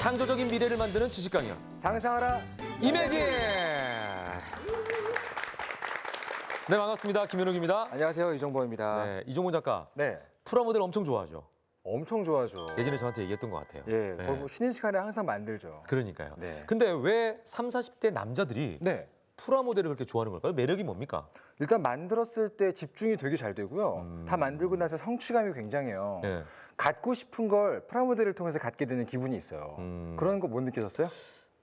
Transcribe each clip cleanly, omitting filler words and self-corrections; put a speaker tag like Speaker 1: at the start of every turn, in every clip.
Speaker 1: 창조적인 미래를 만드는 지식 강연
Speaker 2: 상상하라
Speaker 1: 이매진. 네, 반갑습니다. 김현욱입니다.
Speaker 2: 안녕하세요, 이정범입니다.
Speaker 1: 네, 이종문 작가.
Speaker 2: 네,
Speaker 1: 프라모델 엄청 좋아하죠.
Speaker 2: 엄청 좋아하죠.
Speaker 1: 예전에 저한테 얘기했던 것 같아요.
Speaker 2: 예,
Speaker 1: 네.
Speaker 2: 거의 뭐 쉬는 시간에 항상 만들죠.
Speaker 1: 그러니까요.
Speaker 2: 네.
Speaker 1: 근데 왜 30, 40대 남자들이
Speaker 2: 네,
Speaker 1: 프라모델을 그렇게 좋아하는 걸까요? 매력이 뭡니까?
Speaker 2: 일단 만들었을 때 집중이 되게 잘 되고요. 다 만들고 나서 성취감이 굉장해요.
Speaker 1: 네.
Speaker 2: 갖고 싶은 걸 프라모델을 통해서 갖게 되는 기분이 있어요. 그런 거 못 느끼셨어요?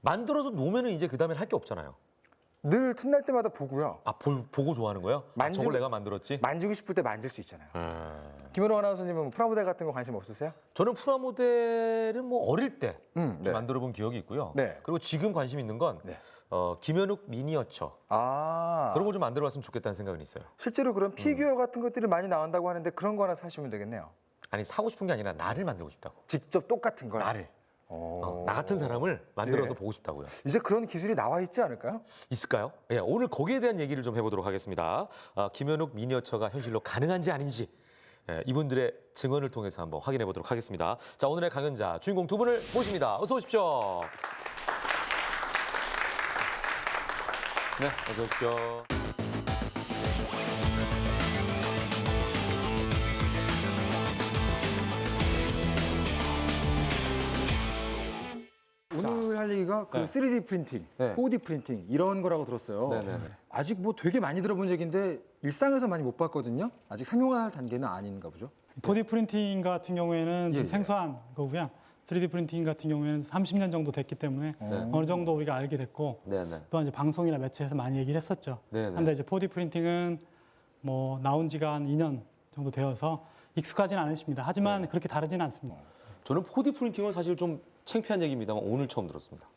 Speaker 1: 만들어서 놓으면 이제 그 다음엔 할 게 없잖아요.
Speaker 2: 늘 틈날 때마다 보고요.
Speaker 1: 아, 보고 좋아하는 거예요? 아, 저걸 내가 만들었지?
Speaker 2: 만지고 싶을 때 만질 수 있잖아요. 김현우 아나운서님은 프라모델 같은 거 관심 없으세요?
Speaker 1: 저는 프라모델은 뭐 어릴 때
Speaker 2: 네.
Speaker 1: 만들어 본 기억이 있고요.
Speaker 2: 네.
Speaker 1: 그리고 지금 관심 있는 건
Speaker 2: 네.
Speaker 1: 김현욱 미니어처.
Speaker 2: 아,
Speaker 1: 그런 거 좀 만들어 봤으면 좋겠다는 생각은 있어요.
Speaker 2: 실제로 그런 피규어 같은 것들이 많이 나온다고 하는데 그런 거 하나 사시면 되겠네요.
Speaker 1: 아니, 사고 싶은 게 아니라 나를 만들고 싶다고.
Speaker 2: 직접 똑같은 걸.
Speaker 1: 나를.
Speaker 2: 오.
Speaker 1: 나 같은 사람을 만들어서
Speaker 2: 예.
Speaker 1: 보고 싶다고요.
Speaker 2: 이제 그런 기술이 나와 있지 않을까요?
Speaker 1: 있을까요? 예, 오늘 거기에 대한 얘기를 좀 해보도록 하겠습니다. 김현욱 미니어처가 현실로 가능한지 아닌지 이분들의 증언을 통해서 한번 확인해 보도록 하겠습니다. 자, 오늘의 강연자 주인공 두 분을 모십니다. 어서 오십시오. 네, 어서 오십시오.
Speaker 2: 오늘 할 얘기가 그
Speaker 1: 네.
Speaker 2: 3D 프린팅,
Speaker 1: 네.
Speaker 2: 4D 프린팅 이런 거라고 들었어요.
Speaker 1: 네네네.
Speaker 2: 아직 뭐 되게 많이 들어본 얘기인데 일상에서 많이 못 봤거든요. 아직 상용화할 단계는 아닌가 보죠.
Speaker 3: 4D 프린팅 같은 경우에는 좀
Speaker 2: 예.
Speaker 3: 생소한 거고요. 3D 프린팅 같은 경우에는 30년 정도 됐기 때문에 어느 정도 우리가 알게 됐고
Speaker 1: 네네.
Speaker 3: 또한 이제 방송이나 매체에서 많이 얘기를 했었죠.
Speaker 1: 네네.
Speaker 3: 근데 이제 4D 프린팅은 뭐 나온 지가 한 2년 정도 되어서 익숙하지는 않으십니다. 하지만 그렇게 다르지는 않습니다.
Speaker 1: 저는 4D 프린팅은 사실 좀 창피한 얘기입니다만 오늘 처음 들었습니다.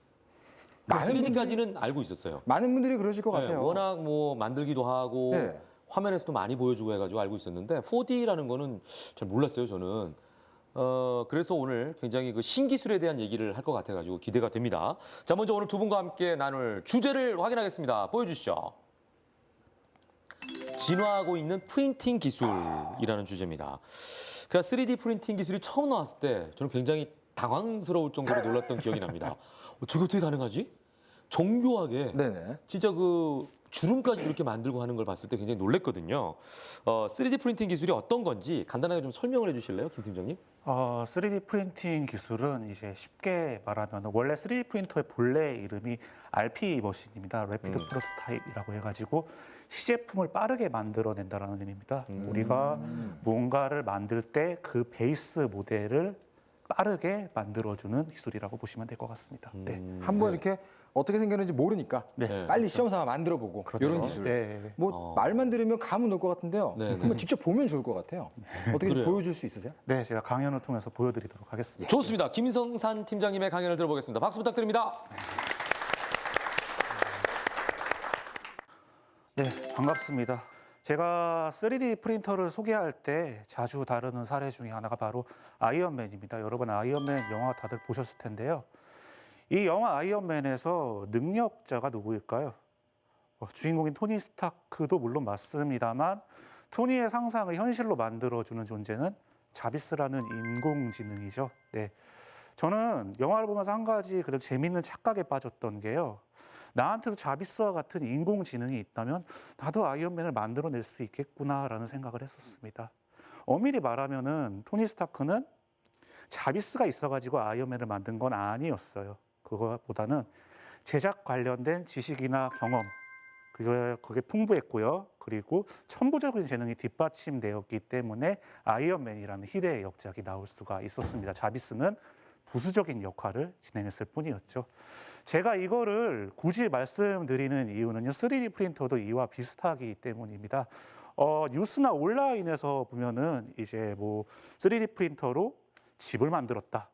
Speaker 2: 많은
Speaker 1: 3D까지는 알고 있었어요.
Speaker 2: 많은 분들이 그러실 것
Speaker 1: 네,
Speaker 2: 같아요.
Speaker 1: 워낙 뭐 만들기도 하고
Speaker 2: 네.
Speaker 1: 화면에서도 많이 보여주고 해가지고 알고 있었는데 4D라는 거는 잘 몰랐어요, 저는. 그래서 오늘 굉장히 그 신기술에 대한 얘기를 할 것 같아가지고 기대가 됩니다. 자, 먼저 오늘 두 분과 함께 나눌 주제를 확인하겠습니다. 보여주시죠. 진화하고 있는 프린팅 기술이라는 주제입니다. 그러니까 3D 프린팅 기술이 처음 나왔을 때 저는 굉장히 당황스러울 정도로 놀랐던 기억이 납니다. 저게 어떻게 가능하지? 정교하게
Speaker 2: 네네.
Speaker 1: 진짜 그 주름까지 이렇게 만들고 하는 걸 봤을 때 굉장히 놀랐거든요. 3D 프린팅 기술이 어떤 건지 간단하게 좀 설명을 해주실래요, 김 팀장님?
Speaker 4: 3D 프린팅 기술은 이제 쉽게 말하면 원래 3D 프린터의 본래 이름이 RP 머신입니다. Rapid Prototype이라고 해가지고 시제품을 빠르게 만들어낸다라는 의미입니다. 우리가 뭔가를 만들 때 그 베이스 모델을 빠르게 만들어주는 기술이라고 보시면 될 것 같습니다. 네.
Speaker 2: 한번 이렇게 어떻게 생겼는지 모르니까
Speaker 4: 네.
Speaker 2: 빨리 시험 삼아 만들어 보고 이런 기술.
Speaker 4: 네.
Speaker 2: 뭐 말만 들으면 감은 올 것 같은데요.
Speaker 1: 네, 네.
Speaker 2: 한번 직접 보면 좋을 것 같아요. 어떻게 좀
Speaker 1: 그래요.
Speaker 2: 보여줄 수 있으세요?
Speaker 4: 네, 제가 강연을 통해서 보여드리도록 하겠습니다.
Speaker 1: 좋습니다. 김성산 팀장님의 강연을 들어보겠습니다. 박수 부탁드립니다.
Speaker 4: 네, 반갑습니다. 제가 3D 프린터를 소개할 때 자주 다루는 사례 중에 하나가 바로 아이언맨입니다. 여러분 아이언맨 영화 다들 보셨을 텐데요. 이 영화 아이언맨에서 능력자가 누구일까요? 주인공인 토니 스타크도 물론 맞습니다만 토니의 상상을 현실로 만들어주는 존재는 자비스라는 인공지능이죠. 네, 저는 영화를 보면서 한 가지 그래도 재밌는 착각에 빠졌던 게요. 나한테도 자비스와 같은 인공지능이 있다면 나도 아이언맨을 만들어낼 수 있겠구나라는 생각을 했었습니다. 엄밀히 말하면은 토니 스타크는 자비스가 있어가지고 아이언맨을 만든 건 아니었어요. 그거보다는 제작 관련된 지식이나 경험 그게 풍부했고요. 그리고 천부적인 재능이 뒷받침되었기 때문에 아이언맨이라는 희대의 역작이 나올 수가 있었습니다. 자비스는 부수적인 역할을 진행했을 뿐이었죠. 제가 이거를 굳이 말씀드리는 이유는요. 3D 프린터도 이와 비슷하기 때문입니다. 뉴스나 온라인에서 보면은 이제 뭐 3D 프린터로 집을 만들었다.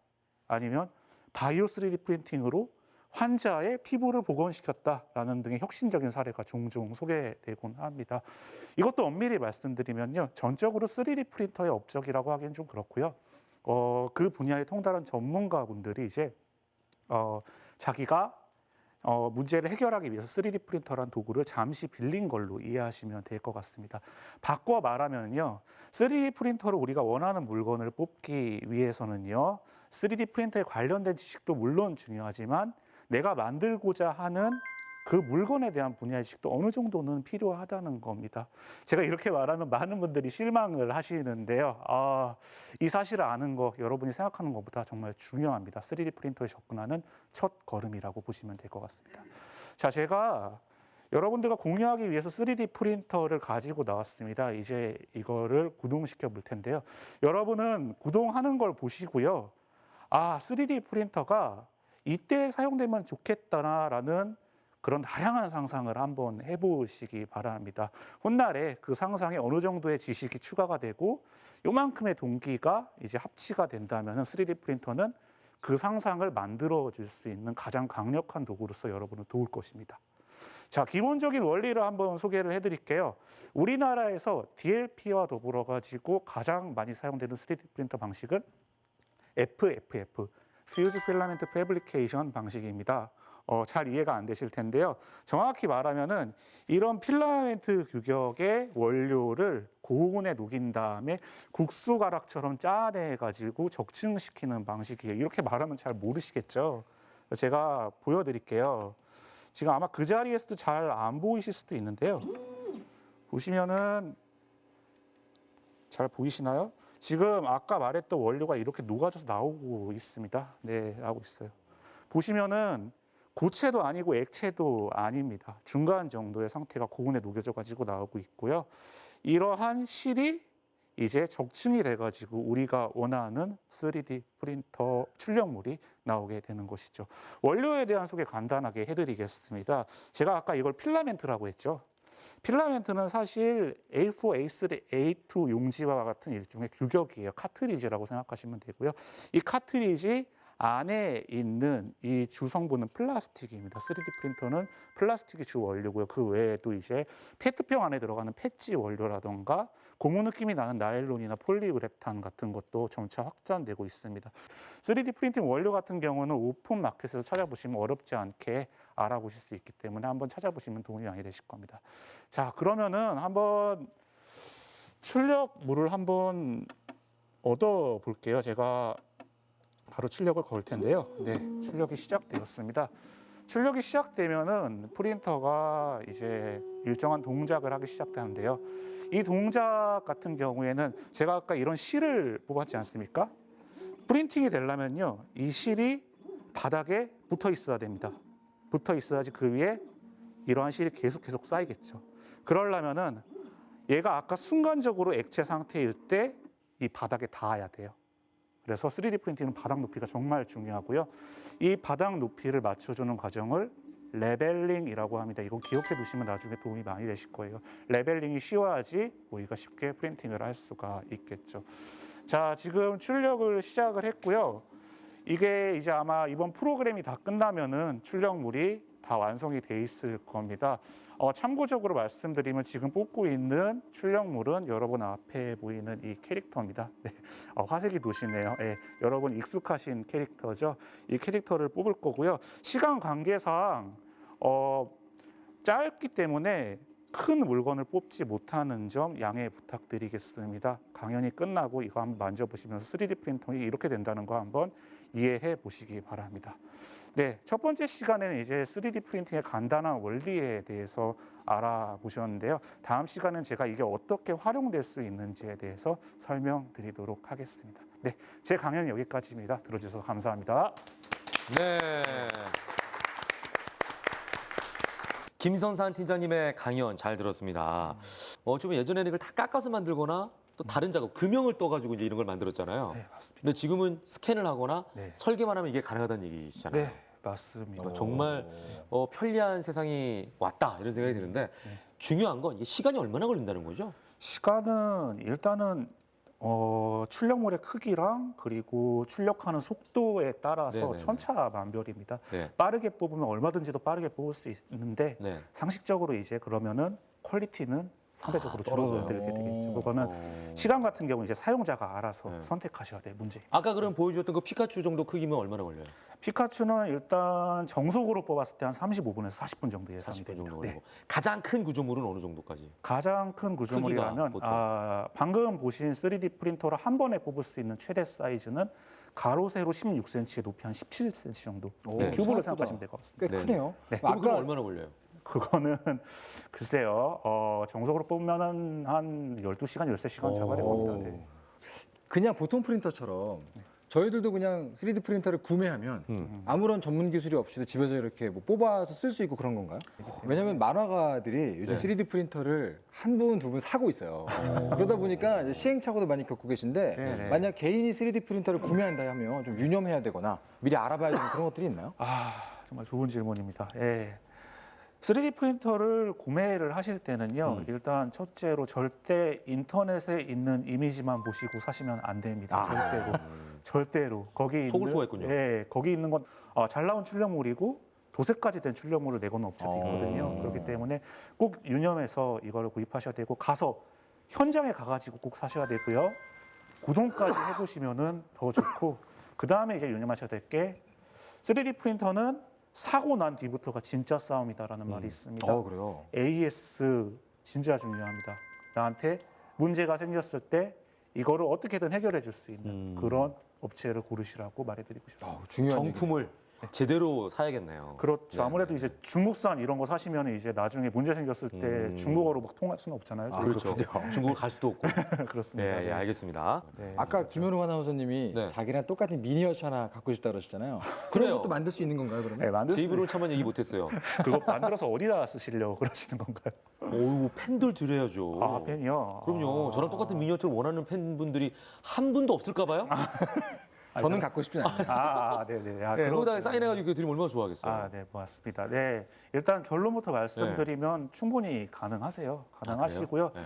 Speaker 4: 아니면 바이오 3D 프린팅으로 환자의 피부를 복원시켰다라는 등의 혁신적인 사례가 종종 소개되곤 합니다. 이것도 엄밀히 말씀드리면요. 전적으로 3D 프린터의 업적이라고 하기엔 좀 그렇고요. 그 분야에 통달한 전문가분들이 이제 자기가 문제를 해결하기 위해서 3D 프린터라는 도구를 잠시 빌린 걸로 이해하시면 될 것 같습니다. 바꿔 말하면요. 3D 프린터로 우리가 원하는 물건을 뽑기 위해서는요. 3D 프린터에 관련된 지식도 물론 중요하지만 내가 만들고자 하는 그 물건에 대한 분야의 지식도 어느 정도는 필요하다는 겁니다. 제가 이렇게 말하면 많은 분들이 실망을 하시는데요. 이 사실을 아는 거 여러분이 생각하는 것보다 정말 중요합니다. 3D 프린터에 접근하는 첫 걸음이라고 보시면 될 것 같습니다. 자, 제가 여러분들과 공유하기 위해서 3D 프린터를 가지고 나왔습니다. 이제 이거를 구동시켜 볼 텐데요. 여러분은 구동하는 걸 보시고요. 3D 프린터가 이때 사용되면 좋겠다라는 그런 다양한 상상을 한번 해보시기 바랍니다. 훗날에 그 상상에 어느 정도의 지식이 추가가 되고 요만큼의 동기가 이제 합치가 된다면 3D 프린터는 그 상상을 만들어 줄 수 있는 가장 강력한 도구로서 여러분을 도울 것입니다. 자, 기본적인 원리를 한번 소개를 해드릴게요. 우리나라에서 DLP와 더불어 가지고 가장 많이 사용되는 3D 프린터 방식은 FFF, Fused Filament Fabrication 방식입니다. 잘 이해가 안 되실 텐데요. 정확히 말하면은 이런 필라멘트 규격의 원료를 고온에 녹인 다음에 국수 가락처럼 짜내 가지고 적층시키는 방식이에요. 이렇게 말하면 잘 모르시겠죠. 제가 보여드릴게요. 지금 아마 그 자리에서도 잘 안 보이실 수도 있는데요. 보시면은 잘 보이시나요? 지금 아까 말했던 원료가 이렇게 녹아져서 나오고 있습니다. 네, 나오고 있어요. 보시면은 고체도 아니고 액체도 아닙니다. 중간 정도의 상태가 고온에 녹여져 가지고 나오고 있고요. 이러한 실이 이제 적층이 돼 가지고 우리가 원하는 3D 프린터 출력물이 나오게 되는 것이죠. 원료에 대한 소개 간단하게 해드리겠습니다. 제가 아까 이걸 필라멘트라고 했죠. 필라멘트는 사실 A4, A3, A2 용지와 같은 일종의 규격이에요. 카트리지라고 생각하시면 되고요. 이 카트리지 안에 있는 이 주성분은 플라스틱입니다. 3D 프린터는 플라스틱이 주 원료고요. 그 외에도 이제 페트병 안에 들어가는 패치 원료라던가 고무 느낌이 나는 나일론이나 폴리우레탄 같은 것도 점차 확산되고 있습니다. 3D 프린팅 원료 같은 경우는 오픈 마켓에서 찾아보시면 어렵지 않게 알아보실 수 있기 때문에 한번 찾아보시면 도움이 많이 되실 겁니다. 자, 그러면은 한번 출력물을 한번 얻어 볼게요. 제가 바로 출력을 걸 텐데요. 네, 출력이 시작되었습니다. 출력이 시작되면은 프린터가 이제 일정한 동작을 하기 시작하는데요. 이 동작 같은 경우에는 제가 아까 이런 실을 뽑았지 않습니까? 프린팅이 되려면요, 이 실이 바닥에 붙어 있어야 됩니다. 붙어 있어야지 그 위에 이러한 실이 계속 쌓이겠죠. 그러려면은 얘가 아까 순간적으로 액체 상태일 때 이 바닥에 닿아야 돼요. 그래서 3D 프린팅은 바닥 높이가 정말 중요하고요. 이 바닥 높이를 맞춰주는 과정을 레벨링이라고 합니다. 이거 기억해 두시면 나중에 도움이 많이 되실 거예요. 레벨링이 쉬워야지 우리가 쉽게 프린팅을 할 수가 있겠죠. 자, 지금 출력을 시작을 했고요. 이게 이제 아마 이번 프로그램이 다 끝나면은 출력물이 다 완성이 돼 있을 겁니다. 참고적으로 말씀드리면 지금 뽑고 있는 출력물은 여러분 앞에 보이는 이 캐릭터입니다. 네, 화색이 도시네요. 네, 여러분 익숙하신 캐릭터죠. 이 캐릭터를 뽑을 거고요. 시간 관계상 짧기 때문에 큰 물건을 뽑지 못하는 점 양해 부탁드리겠습니다. 강연이 끝나고 이거 한번 만져보시면서 3D 프린터가 이렇게 된다는 거 한번 이해해 보시기 바랍니다. 네, 첫 번째 시간에는 이제 3D 프린팅의 간단한 원리에 대해서 알아보셨는데요. 다음 시간은 제가 이게 어떻게 활용될 수 있는지에 대해서 설명드리도록 하겠습니다. 네, 제 강연은 여기까지입니다. 들어주셔서 감사합니다.
Speaker 1: 네. 김선산 팀장님의 강연 잘 들었습니다. 좀 예전에는 이걸 다 깎아서 만들거나 또 다른 작업, 금형을 떠가지고 이제 이런 걸 만들었잖아요.
Speaker 4: 네, 맞습니다.
Speaker 1: 근데 지금은 스캔을 하거나
Speaker 4: 네.
Speaker 1: 설계만 하면 이게 가능하다는 얘기시잖아요.
Speaker 4: 네, 맞습니다.
Speaker 1: 정말 편리한 세상이 왔다 이런 생각이 드는데 중요한 건 이게 시간이 얼마나 걸린다는 거죠?
Speaker 4: 시간은 일단은 출력물의 크기랑 그리고 출력하는 속도에 따라서
Speaker 1: 네네네.
Speaker 4: 천차만별입니다.
Speaker 1: 네.
Speaker 4: 빠르게 뽑으면 얼마든지 더 빠르게 뽑을 수 있는데
Speaker 1: 네.
Speaker 4: 상식적으로 이제 그러면은 퀄리티는 상대적으로
Speaker 1: 떨어져요.
Speaker 4: 줄어들게 되겠죠. 그거는 시간 같은 경우 이제 사용자가 알아서
Speaker 1: 네.
Speaker 4: 선택하셔야 될 문제.
Speaker 1: 아까 그럼 보여주셨던 그 피카츄 정도 크기면 얼마나 걸려요?
Speaker 4: 피카츄는 일단 정속으로 뽑았을 때 한 35분에서 40분 정도 예상이
Speaker 1: 40분
Speaker 4: 됩니다.
Speaker 1: 정도
Speaker 4: 네.
Speaker 1: 걸리고. 가장 큰 구조물은 어느 정도까지?
Speaker 4: 가장 큰 구조물이라면
Speaker 1: 보통?
Speaker 4: 방금 보신 3D 프린터로 한 번에 뽑을 수 있는 최대 사이즈는 가로 세로 16cm, 높이 한 17cm 정도
Speaker 2: 오,
Speaker 4: 네, 큐브로
Speaker 2: 생각보다
Speaker 4: 생각하시면 될 것 같습니다.
Speaker 2: 꽤
Speaker 1: 네.
Speaker 2: 크네요.
Speaker 4: 네.
Speaker 1: 그럼 그건
Speaker 2: 아까
Speaker 1: 얼마나 걸려요?
Speaker 4: 그거는 글쎄요. 정석으로 보면은 한 12시간, 13시간 잡아야 될 겁니다. 네.
Speaker 2: 그냥 보통 프린터처럼 저희들도 그냥 3D 프린터를 구매하면 아무런 전문 기술이 없이도 집에서 이렇게 뭐 뽑아서 쓸 수 있고 그런 건가요? 왜냐하면 만화가들이 요즘
Speaker 1: 네.
Speaker 2: 3D 프린터를 한 분, 두 분 사고 있어요. 그러다 보니까 이제 시행착오도 많이 겪고 계신데
Speaker 4: 네네.
Speaker 2: 만약 개인이 3D 프린터를 구매한다 하면 좀 유념해야 되거나 미리 알아봐야 되는 그런 것들이 있나요?
Speaker 4: 정말 좋은 질문입니다. 예. 3D 프린터를 구매를 하실 때는요, 일단 첫째로 절대 인터넷에 있는 이미지만 보시고 사시면 안 됩니다. 절대로. 거기
Speaker 1: 속을
Speaker 4: 있는,
Speaker 1: 수가 있군요.
Speaker 4: 예, 거기 있는 건 잘 나온 출력물이고 도색까지 된 출력물을 내건 업체도 있거든요. 그렇기 때문에 꼭 유념해서 이거를 구입하셔야 되고 가서 현장에 가가지고 꼭 사셔야 되고요. 구동까지 해보시면은 더 좋고 그 다음에 이제 유념하셔야 될 게 3D 프린터는 사고 난 뒤부터가 진짜 싸움이다라는 말이 있습니다.
Speaker 2: 그래요.
Speaker 4: AS 진짜 중요합니다. 나한테 문제가 생겼을 때 이거를 어떻게든 해결해 줄 수 있는 그런 업체를 고르시라고 말해드리고 싶습니다.
Speaker 2: 중요한
Speaker 1: 정품을 제대로 사야겠네요.
Speaker 4: 그렇죠.
Speaker 1: 네,
Speaker 4: 아무래도
Speaker 1: 네.
Speaker 4: 이제 중국산 이런 거 사시면 이제 나중에 문제 생겼을 때 중국어로 막 통할 수는 없잖아요.
Speaker 1: 그렇죠. 중국을 갈 수도 없고.
Speaker 4: 그렇습니다.
Speaker 1: 네, 알겠습니다.
Speaker 4: 네.
Speaker 2: 아까 김현웅 아나운서님이
Speaker 1: 네.
Speaker 2: 자기랑 똑같은 미니어처 하나 갖고 싶다 그러셨잖아요.
Speaker 1: 그래요.
Speaker 2: 그런 것도 만들 수 있는 건가요, 그러면?
Speaker 4: 네, 만들
Speaker 1: 제
Speaker 4: 수
Speaker 1: 입으로 차마 얘기 못했어요.
Speaker 4: 그거 만들어서 어디다 쓰시려고 그러시는 건가요?
Speaker 1: 어우, 팬들 드려야죠.
Speaker 4: 아, 팬이요?
Speaker 1: 그럼요. 저랑 똑같은 미니어처를 원하는 팬분들이 한 분도 없을까 봐요.
Speaker 2: 저는 갖고 싶진 않아요.
Speaker 4: 네네.
Speaker 1: 네, 거기다가 사인해가지고 그거 드리면 얼마나 좋아하겠어요.
Speaker 4: 네, 고맙습니다. 네, 일단 결론부터 말씀드리면 충분히 가능하세요. 가능하시고요.
Speaker 1: 네.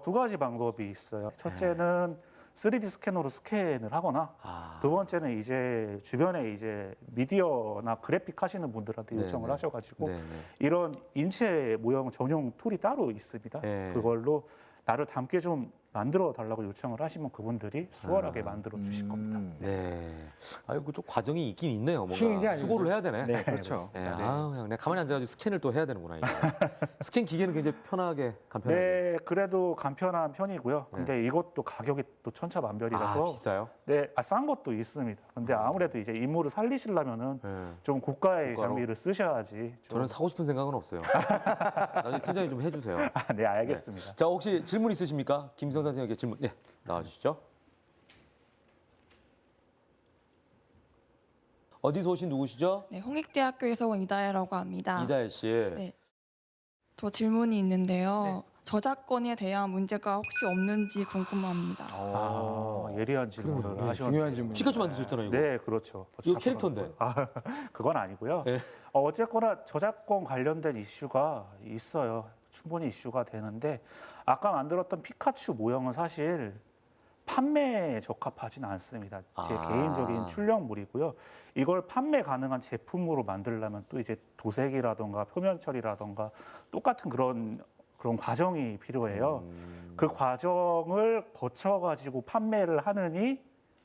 Speaker 4: 두 가지 방법이 있어요. 첫째는 3D 스캐너로 스캔을 하거나 두 번째는 이제 주변에 이제 미디어나 그래픽 하시는 분들한테
Speaker 1: 네,
Speaker 4: 요청을
Speaker 1: 네.
Speaker 4: 하셔가지고
Speaker 1: 네, 네.
Speaker 4: 이런 인체 모형 전용 툴이 따로 있습니다.
Speaker 1: 네.
Speaker 4: 그걸로 나를 닮게 좀 만들어 달라고 요청을 하시면 그분들이 수월하게 만들어 주실 겁니다.
Speaker 1: 네. 아이고, 좀 과정이 있긴 있네요.
Speaker 2: 쉬운 게
Speaker 1: 뭔가
Speaker 2: 아니죠.
Speaker 1: 수고를 해야 되네.
Speaker 2: 네, 그렇죠.
Speaker 1: 네, 그냥 내가 가만히 앉아가지고 스캔을 또 해야 되는구나. 이게. 스캔 기계는 굉장히 편하게, 간편하게.
Speaker 4: 네, 그래도 간편한 편이고요. 근데 이것도 가격이 또 천차만별이라서
Speaker 1: 비싸요?
Speaker 4: 네, 싼 것도 있습니다. 근데 아무래도 이제 임무를 살리시려면은
Speaker 1: 네.
Speaker 4: 좀 고가의
Speaker 1: 고가로?
Speaker 4: 장비를 쓰셔야지. 좀...
Speaker 1: 저는 사고 싶은 생각은 없어요. 나중에 팀장이 좀 해주세요.
Speaker 4: 네, 알겠습니다.
Speaker 1: 자, 혹시 질문 있으십니까? 김성 선생님께 질문. 네, 나와주시죠. 어디서 오신 누구시죠?
Speaker 5: 네, 홍익대학교에서 온 이다혜라고 합니다.
Speaker 1: 이다혜 씨.
Speaker 5: 네. 저 질문이 있는데요. 저작권에 대한 문제가 혹시 없는지 궁금합니다.
Speaker 4: 예리한 질문을
Speaker 2: 네,
Speaker 4: 하셨는데.
Speaker 2: 중요한 질문.
Speaker 1: 피카츄 만드셨잖아요, 이거.
Speaker 4: 네, 그렇죠.
Speaker 1: 이거 캐릭터인데.
Speaker 4: 그건 아니고요.
Speaker 1: 네.
Speaker 4: 어쨌거나 저작권 관련된 이슈가 있어요. 충분히 이슈가 되는데 아까 만들었던 피카츄 모형은 사실 판매에 적합하진 않습니다. 제 개인적인 출력물이고요. 이걸 판매 가능한 제품으로 만들려면 또 이제 도색이라던가 표면 처리라던가 똑같은 그런 과정이 필요해요. 그 과정을 거쳐가지고 판매를 하느니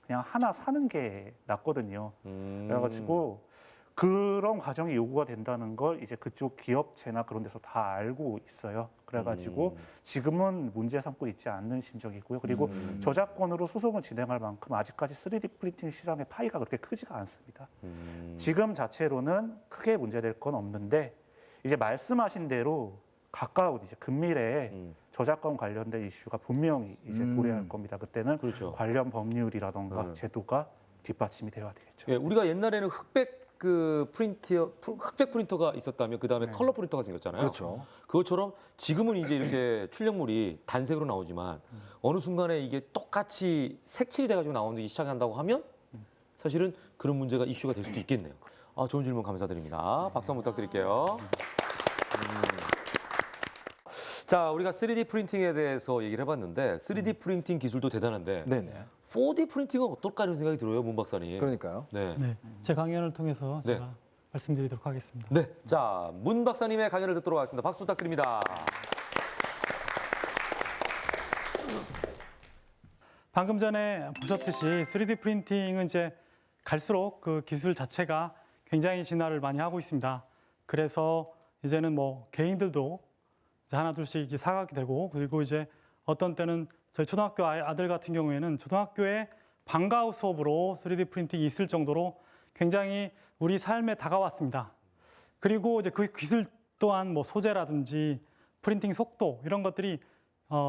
Speaker 4: 그냥 하나 사는 게 낫거든요. 그래가지고 그런 과정이 요구가 된다는 걸 이제 그쪽 기업체나 그런 데서 다 알고 있어요. 그래가지고 지금은 문제 삼고 있지 않는 심정이고요. 그리고 저작권으로 소송을 진행할 만큼 아직까지 3D 프린팅 시장의 파이가 그렇게 크지가 않습니다. 지금 자체로는 크게 문제될 건 없는데 이제 말씀하신 대로 가까운 이제 근미래에 저작권 관련된 이슈가 분명히 이제 도래할 겁니다. 그때는
Speaker 1: 그렇죠.
Speaker 4: 관련 법률이라던가 제도가 뒷받침이 되어야 되겠죠.
Speaker 1: 예, 우리가 옛날에는 흑백 프린터가 있었다면 그 다음에 컬러 프린터가 생겼잖아요.
Speaker 2: 그렇죠.
Speaker 1: 그것처럼 지금은 이제 이렇게 출력물이 단색으로 나오지만 어느 순간에 이게 똑같이 색칠이 돼가지고 나오기 시작한다고 하면 사실은 그런 문제가 이슈가 될 수도 있겠네요. 좋은 질문 감사드립니다. 박수 한번 부탁드릴게요. 자, 우리가 3D 프린팅에 대해서 얘기를 해봤는데 3D 프린팅 기술도 대단한데
Speaker 2: 네네.
Speaker 1: 4D 프린팅은 어떨까 하는 생각이 들어요, 문 박사님.
Speaker 2: 그러니까요.
Speaker 1: 네.
Speaker 3: 네, 제 강연을 통해서
Speaker 1: 네.
Speaker 3: 제가 말씀드리도록 하겠습니다.
Speaker 1: 네, 자, 문 박사님의 강연을 듣도록 하겠습니다. 박수 부탁드립니다.
Speaker 3: 방금 전에 보셨듯이 3D 프린팅은 이제 갈수록 그 기술 자체가 굉장히 진화를 많이 하고 있습니다. 그래서 이제는 뭐 개인들도 이제 하나 둘씩 이제 사가게 되고, 그리고 이제 어떤 때는 저희 초등학교 아들 같은 경우에는 초등학교에 방과후 수업으로 3D 프린팅이 있을 정도로 굉장히 우리 삶에 다가왔습니다. 그리고 이제 그 기술 또한 뭐 소재라든지 프린팅 속도 이런 것들이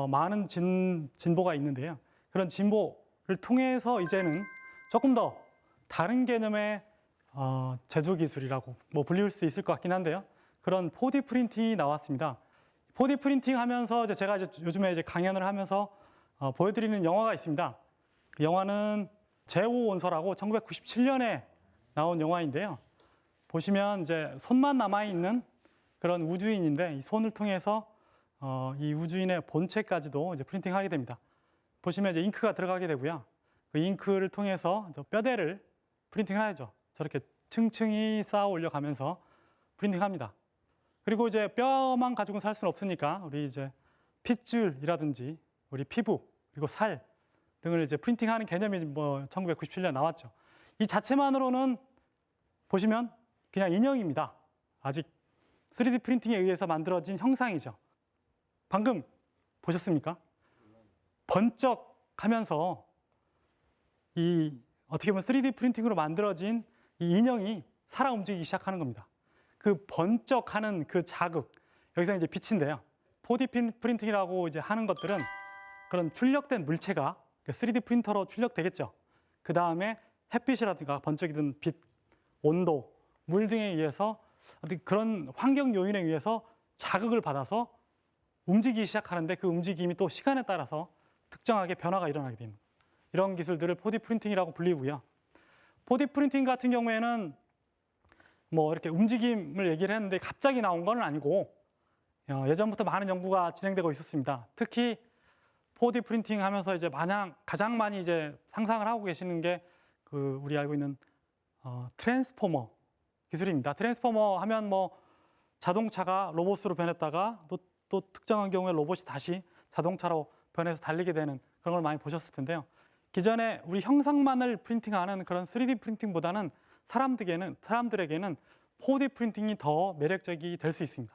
Speaker 3: 많은 진보가 있는데요. 그런 진보를 통해서 이제는 조금 더 다른 개념의 제조 기술이라고 뭐 불릴 수 있을 것 같긴 한데요. 그런 4D 프린팅이 나왔습니다. 4D 프린팅 하면서 제가 요즘에 이제 강연을 하면서 보여드리는 영화가 있습니다. 그 영화는 제5원소라고 1997년에 나온 영화인데요. 보시면 이제 손만 남아 있는 그런 우주인인데 이 손을 통해서 이 우주인의 본체까지도 이제 프린팅하게 됩니다. 보시면 이제 잉크가 들어가게 되고요. 그 잉크를 통해서 뼈대를 프린팅을 하죠. 저렇게 층층이 쌓아 올려가면서 프린팅합니다. 그리고 이제 뼈만 가지고 살 수는 없으니까 우리 이제 핏줄이라든지 우리 피부 그리고 살 등을 이제 프린팅하는 개념이 뭐 1997년 나왔죠. 이 자체만으로는 보시면 그냥 인형입니다. 아직 3D 프린팅에 의해서 만들어진 형상이죠. 방금 보셨습니까? 번쩍하면서 이 어떻게 보면 3D 프린팅으로 만들어진 이 인형이 살아 움직이기 시작하는 겁니다. 그 번쩍하는 그 자극, 여기서 이제 빛인데요. 4D 프린팅이라고 이제 하는 것들은 그런 출력된 물체가 3D 프린터로 출력되겠죠. 그 다음에 햇빛이라든가 번쩍이든 빛, 온도, 물 등에 의해서 그런 환경 요인에 의해서 자극을 받아서 움직이기 시작하는데 그 움직임이 또 시간에 따라서 특정하게 변화가 일어나게 됩니다. 이런 기술들을 4D 프린팅이라고 불리고요. 4D 프린팅 같은 경우에는 뭐 이렇게 움직임을 얘기를 했는데 갑자기 나온 건 아니고 예전부터 많은 연구가 진행되고 있었습니다. 특히 4D 프린팅 하면서 이제 가장 많이 이제 상상을 하고 계시는 게 그 우리 알고 있는 트랜스포머 기술입니다. 트랜스포머 하면 뭐 자동차가 로봇으로 변했다가 또 특정한 경우에 로봇이 다시 자동차로 변해서 달리게 되는 그런 걸 많이 보셨을 텐데요. 기존에 우리 형상만을 프린팅하는 그런 3D 프린팅보다는 사람들에게는 4D 프린팅이 더 매력적이 될 수 있습니다.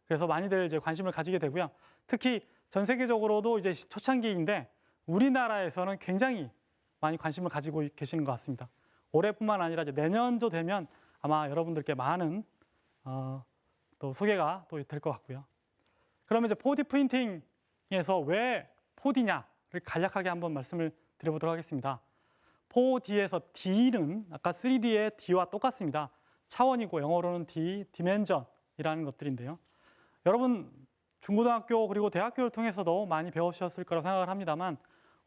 Speaker 3: 그래서 많이들 이제 관심을 가지게 되고요. 특히 전 세계적으로도 이제 초창기인데 우리나라에서는 굉장히 많이 관심을 가지고 계시는 것 같습니다. 올해뿐만 아니라 이제 내년도 되면 아마 여러분들께 많은 또 소개가 또 될 것 같고요. 그러면 이제 4D 프린팅에서 왜 4D냐를 간략하게 한번 말씀을 드려보도록 하겠습니다. 4D에서 D는 아까 3D의 D와 똑같습니다. 차원이고 영어로는 디멘전이라는 것들인데요. 여러분 중고등학교 그리고 대학교를 통해서도 많이 배우셨을 거라고 생각을 합니다만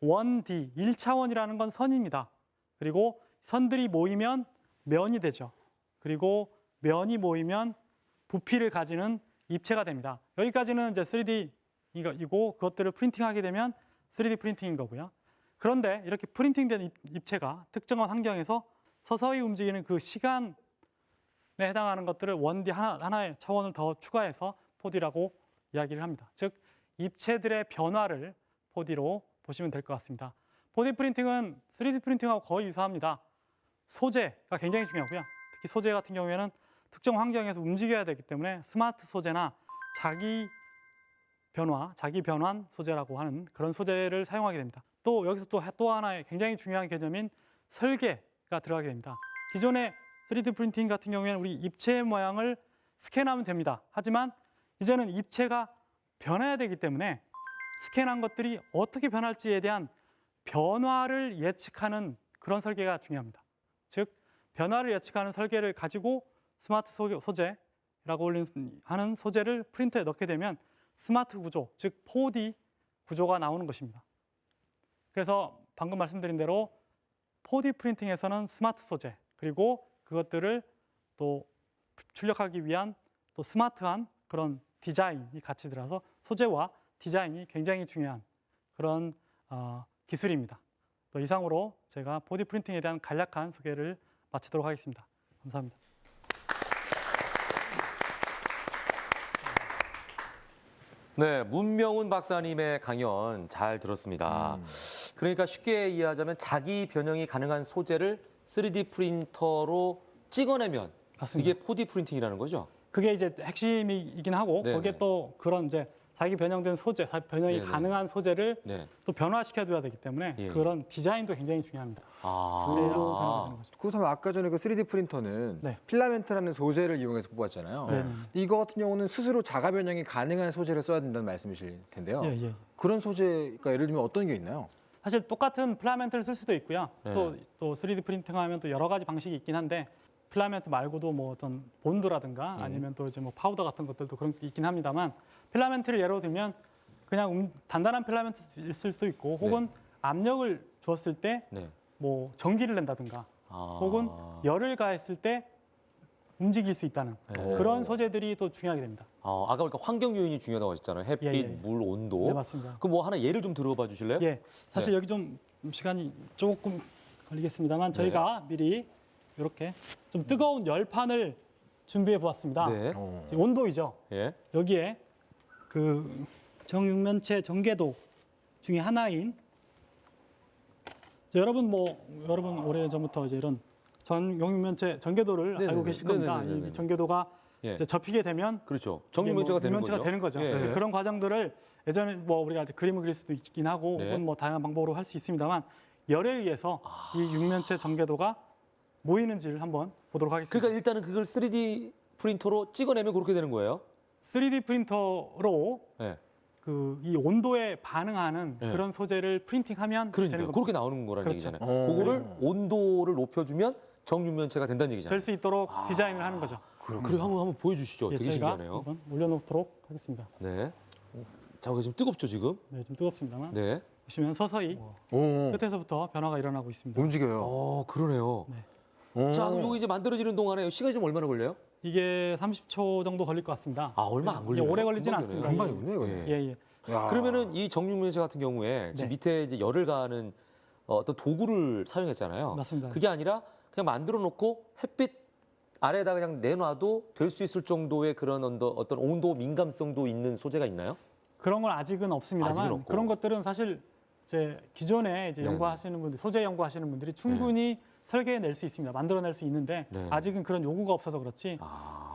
Speaker 3: 1D, 1차원이라는 건 선입니다. 그리고 선들이 모이면 면이 되죠. 그리고 면이 모이면 부피를 가지는 입체가 됩니다. 여기까지는 이제 3D이고 그것들을 프린팅하게 되면 3D 프린팅인 거고요. 그런데 이렇게 프린팅된 입체가 특정한 환경에서 서서히 움직이는 그 시간에 해당하는 것들을 1D 하나의 차원을 더 추가해서 4D라고 이야기를 합니다. 즉 입체들의 변화를 4D로 보시면 될 것 같습니다. 4D 프린팅은 3D 프린팅하고 거의 유사합니다. 소재가 굉장히 중요하고요. 특히 소재 같은 경우에는 특정 환경에서 움직여야 되기 때문에 스마트 소재나 자기 변환 소재라고 하는 그런 소재를 사용하게 됩니다. 또 여기서 또 하나의 굉장히 중요한 개념인 설계가 들어가게 됩니다. 기존의 3D 프린팅 같은 경우에는 우리 입체의 모양을 스캔하면 됩니다. 하지만 이제는 입체가 변해야 되기 때문에 스캔한 것들이 어떻게 변할지에 대한 변화를 예측하는 그런 설계가 중요합니다. 즉 변화를 예측하는 설계를 가지고 스마트 소재라고 하는 소재를 프린터에 넣게 되면 스마트 구조, 즉 4D 구조가 나오는 것입니다. 그래서 방금 말씀드린 대로 4D 프린팅에서는 스마트 소재 그리고 그것들을 또 출력하기 위한 또 스마트한 그런 디자인이 같이 들어서 소재와 디자인이 굉장히 중요한 그런 기술입니다. 또 이상으로 제가 4D 프린팅에 대한 간략한 소개를 마치도록 하겠습니다. 감사합니다.
Speaker 1: 네, 문명훈 박사님의 강연 잘 들었습니다. 그러니까 쉽게 이해하자면 자기 변형이 가능한 소재를 3D 프린터로 찍어내면
Speaker 3: 맞습니다.
Speaker 1: 이게 4D 프린팅이라는 거죠?
Speaker 3: 그게 이제 핵심이긴 하고
Speaker 1: 네네.
Speaker 3: 거기에 또 그런 이제 자기 변형된 소재, 변형이
Speaker 1: 네네.
Speaker 3: 가능한 소재를
Speaker 1: 네.
Speaker 3: 또 변화시켜줘야 되기 때문에
Speaker 1: 예.
Speaker 3: 그런 디자인도 굉장히 중요합니다.
Speaker 1: 아.
Speaker 3: 그래야 변화가 되는 거죠.
Speaker 2: 그렇다면 아까 전에 그 3D 프린터는
Speaker 3: 네.
Speaker 2: 필라멘트라는 소재를 이용해서 뽑았잖아요.
Speaker 3: 네.
Speaker 2: 이거 같은 경우는 스스로 자가 변형이 가능한 소재를 써야 된다는 말씀이실 텐데요.
Speaker 3: 예, 예.
Speaker 2: 그런 소재가 예를 들면 어떤 게 있나요?
Speaker 3: 사실 똑같은 필라멘트를 쓸 수도 있고요.
Speaker 1: 네.
Speaker 3: 또 3D 프린팅하면 또 여러 가지 방식이 있긴 한데 필라멘트 말고도 뭐 어떤 본드라든가 아니면 또 이제 뭐 파우더 같은 것들도 그런 게 있긴 합니다만 필라멘트를 예로 들면 그냥 단단한 필라멘트 쓸 수도 있고 혹은 압력을 주었을 때
Speaker 1: 네.
Speaker 3: 뭐 전기를 낸다든가
Speaker 1: 아.
Speaker 3: 혹은 열을 가했을 때 움직일 수 있다는
Speaker 1: 네.
Speaker 3: 그런 소재들이 또 중요하게 됩니다.
Speaker 1: 아까 그러니까 환경 요인이 중요하다고 하셨잖아요. 햇빛,
Speaker 3: 예, 예.
Speaker 1: 물, 온도.
Speaker 3: 네, 맞습니다.
Speaker 1: 그럼 뭐 하나 예를 좀 들어봐 주실래요?
Speaker 3: 예, 사실
Speaker 1: 네.
Speaker 3: 여기 좀 시간이 조금 걸리겠습니다만 저희가 미리 이렇게 좀 뜨거운 열판을 준비해 보았습니다.
Speaker 1: 네.
Speaker 3: 지금 온도이죠.
Speaker 1: 예.
Speaker 3: 여기에 그 정육면체 전개도 중에 하나인 여러분 오래 전부터 이제 이런 정육면체 전개도를
Speaker 1: 네네네.
Speaker 3: 알고 계실 겁니다.
Speaker 1: 네네네네.
Speaker 3: 이 전개도가
Speaker 1: 예.
Speaker 3: 이제 접히게 되면
Speaker 1: 그렇죠.
Speaker 3: 이게
Speaker 1: 정육면체가 되는
Speaker 3: 육면체가
Speaker 1: 거죠.
Speaker 3: 되는 거죠.
Speaker 1: 예.
Speaker 3: 네, 그런 과정들을 예전에 뭐 우리가 이제 그림을 그릴 수도 있긴 하고
Speaker 1: 네.
Speaker 3: 혹은 뭐 다양한 방법으로 할 수 있습니다만 열에 의해서 이 육면체 전개도가 모이는지를 한번 보도록 하겠습니다.
Speaker 1: 그러니까 일단은 그걸 3D 프린터로 찍어내면 그렇게 되는 거예요.
Speaker 3: 3D 프린터로
Speaker 1: 예.
Speaker 3: 그 이 온도에 반응하는
Speaker 1: 네.
Speaker 3: 그런 소재를 프린팅하면
Speaker 1: 그러니까
Speaker 3: 되는 겁니다.
Speaker 1: 그렇게 나오는 거라는
Speaker 3: 그렇죠.
Speaker 1: 얘기잖아요. 그거를 온도를 높여주면 정육면체가 된다는 얘기잖아요.
Speaker 3: 될 수 있도록 디자인을 하는 거죠.
Speaker 1: 그리고 한번 보여주시죠.
Speaker 3: 예,
Speaker 1: 되게
Speaker 3: 저희가
Speaker 1: 신기하네요.
Speaker 3: 한번 올려놓도록 하겠습니다.
Speaker 1: 네. 자, 이거 지금 뜨겁죠 지금?
Speaker 3: 네, 좀 뜨겁습니다만
Speaker 1: 네.
Speaker 3: 보시면 서서히
Speaker 2: 오,
Speaker 3: 끝에서부터 변화가 일어나고 있습니다.
Speaker 2: 움직여요.
Speaker 1: 그러네요.
Speaker 2: 오.
Speaker 1: 자, 그럼 이거 이제 만들어지는 동안에 시간이 좀 얼마나 걸려요?
Speaker 3: 이게 30초 정도 걸릴 것 같습니다.
Speaker 1: 얼마 안
Speaker 3: 예,
Speaker 1: 걸려요.
Speaker 3: 오래 걸리진
Speaker 1: 금방
Speaker 3: 않습니다.
Speaker 1: 되네요.
Speaker 2: 금방이군요, 이거.
Speaker 3: 예, 예.
Speaker 2: 야.
Speaker 1: 그러면은 이 정육면체 같은 경우에 지금
Speaker 3: 네.
Speaker 1: 밑에 이제 열을 가하는 어떤 도구를 사용했잖아요.
Speaker 3: 맞습니다.
Speaker 1: 그게 아니라 그냥 만들어 놓고 햇빛 아래에다 그냥 내놔도 될 수 있을 정도의 그런 어떤 온도 민감성도 있는 소재가 있나요?
Speaker 3: 그런 건 아직은 없습니다만
Speaker 1: 아직은 없고.
Speaker 3: 그런 것들은 사실 이제 기존에 이제
Speaker 1: 네.
Speaker 3: 연구하시는 분들, 소재 연구하시는 분들이 충분히 설계해낼 수 있습니다. 만들어낼 수 있는데
Speaker 1: 네.
Speaker 3: 아직은 그런 요구가 없어서 그렇지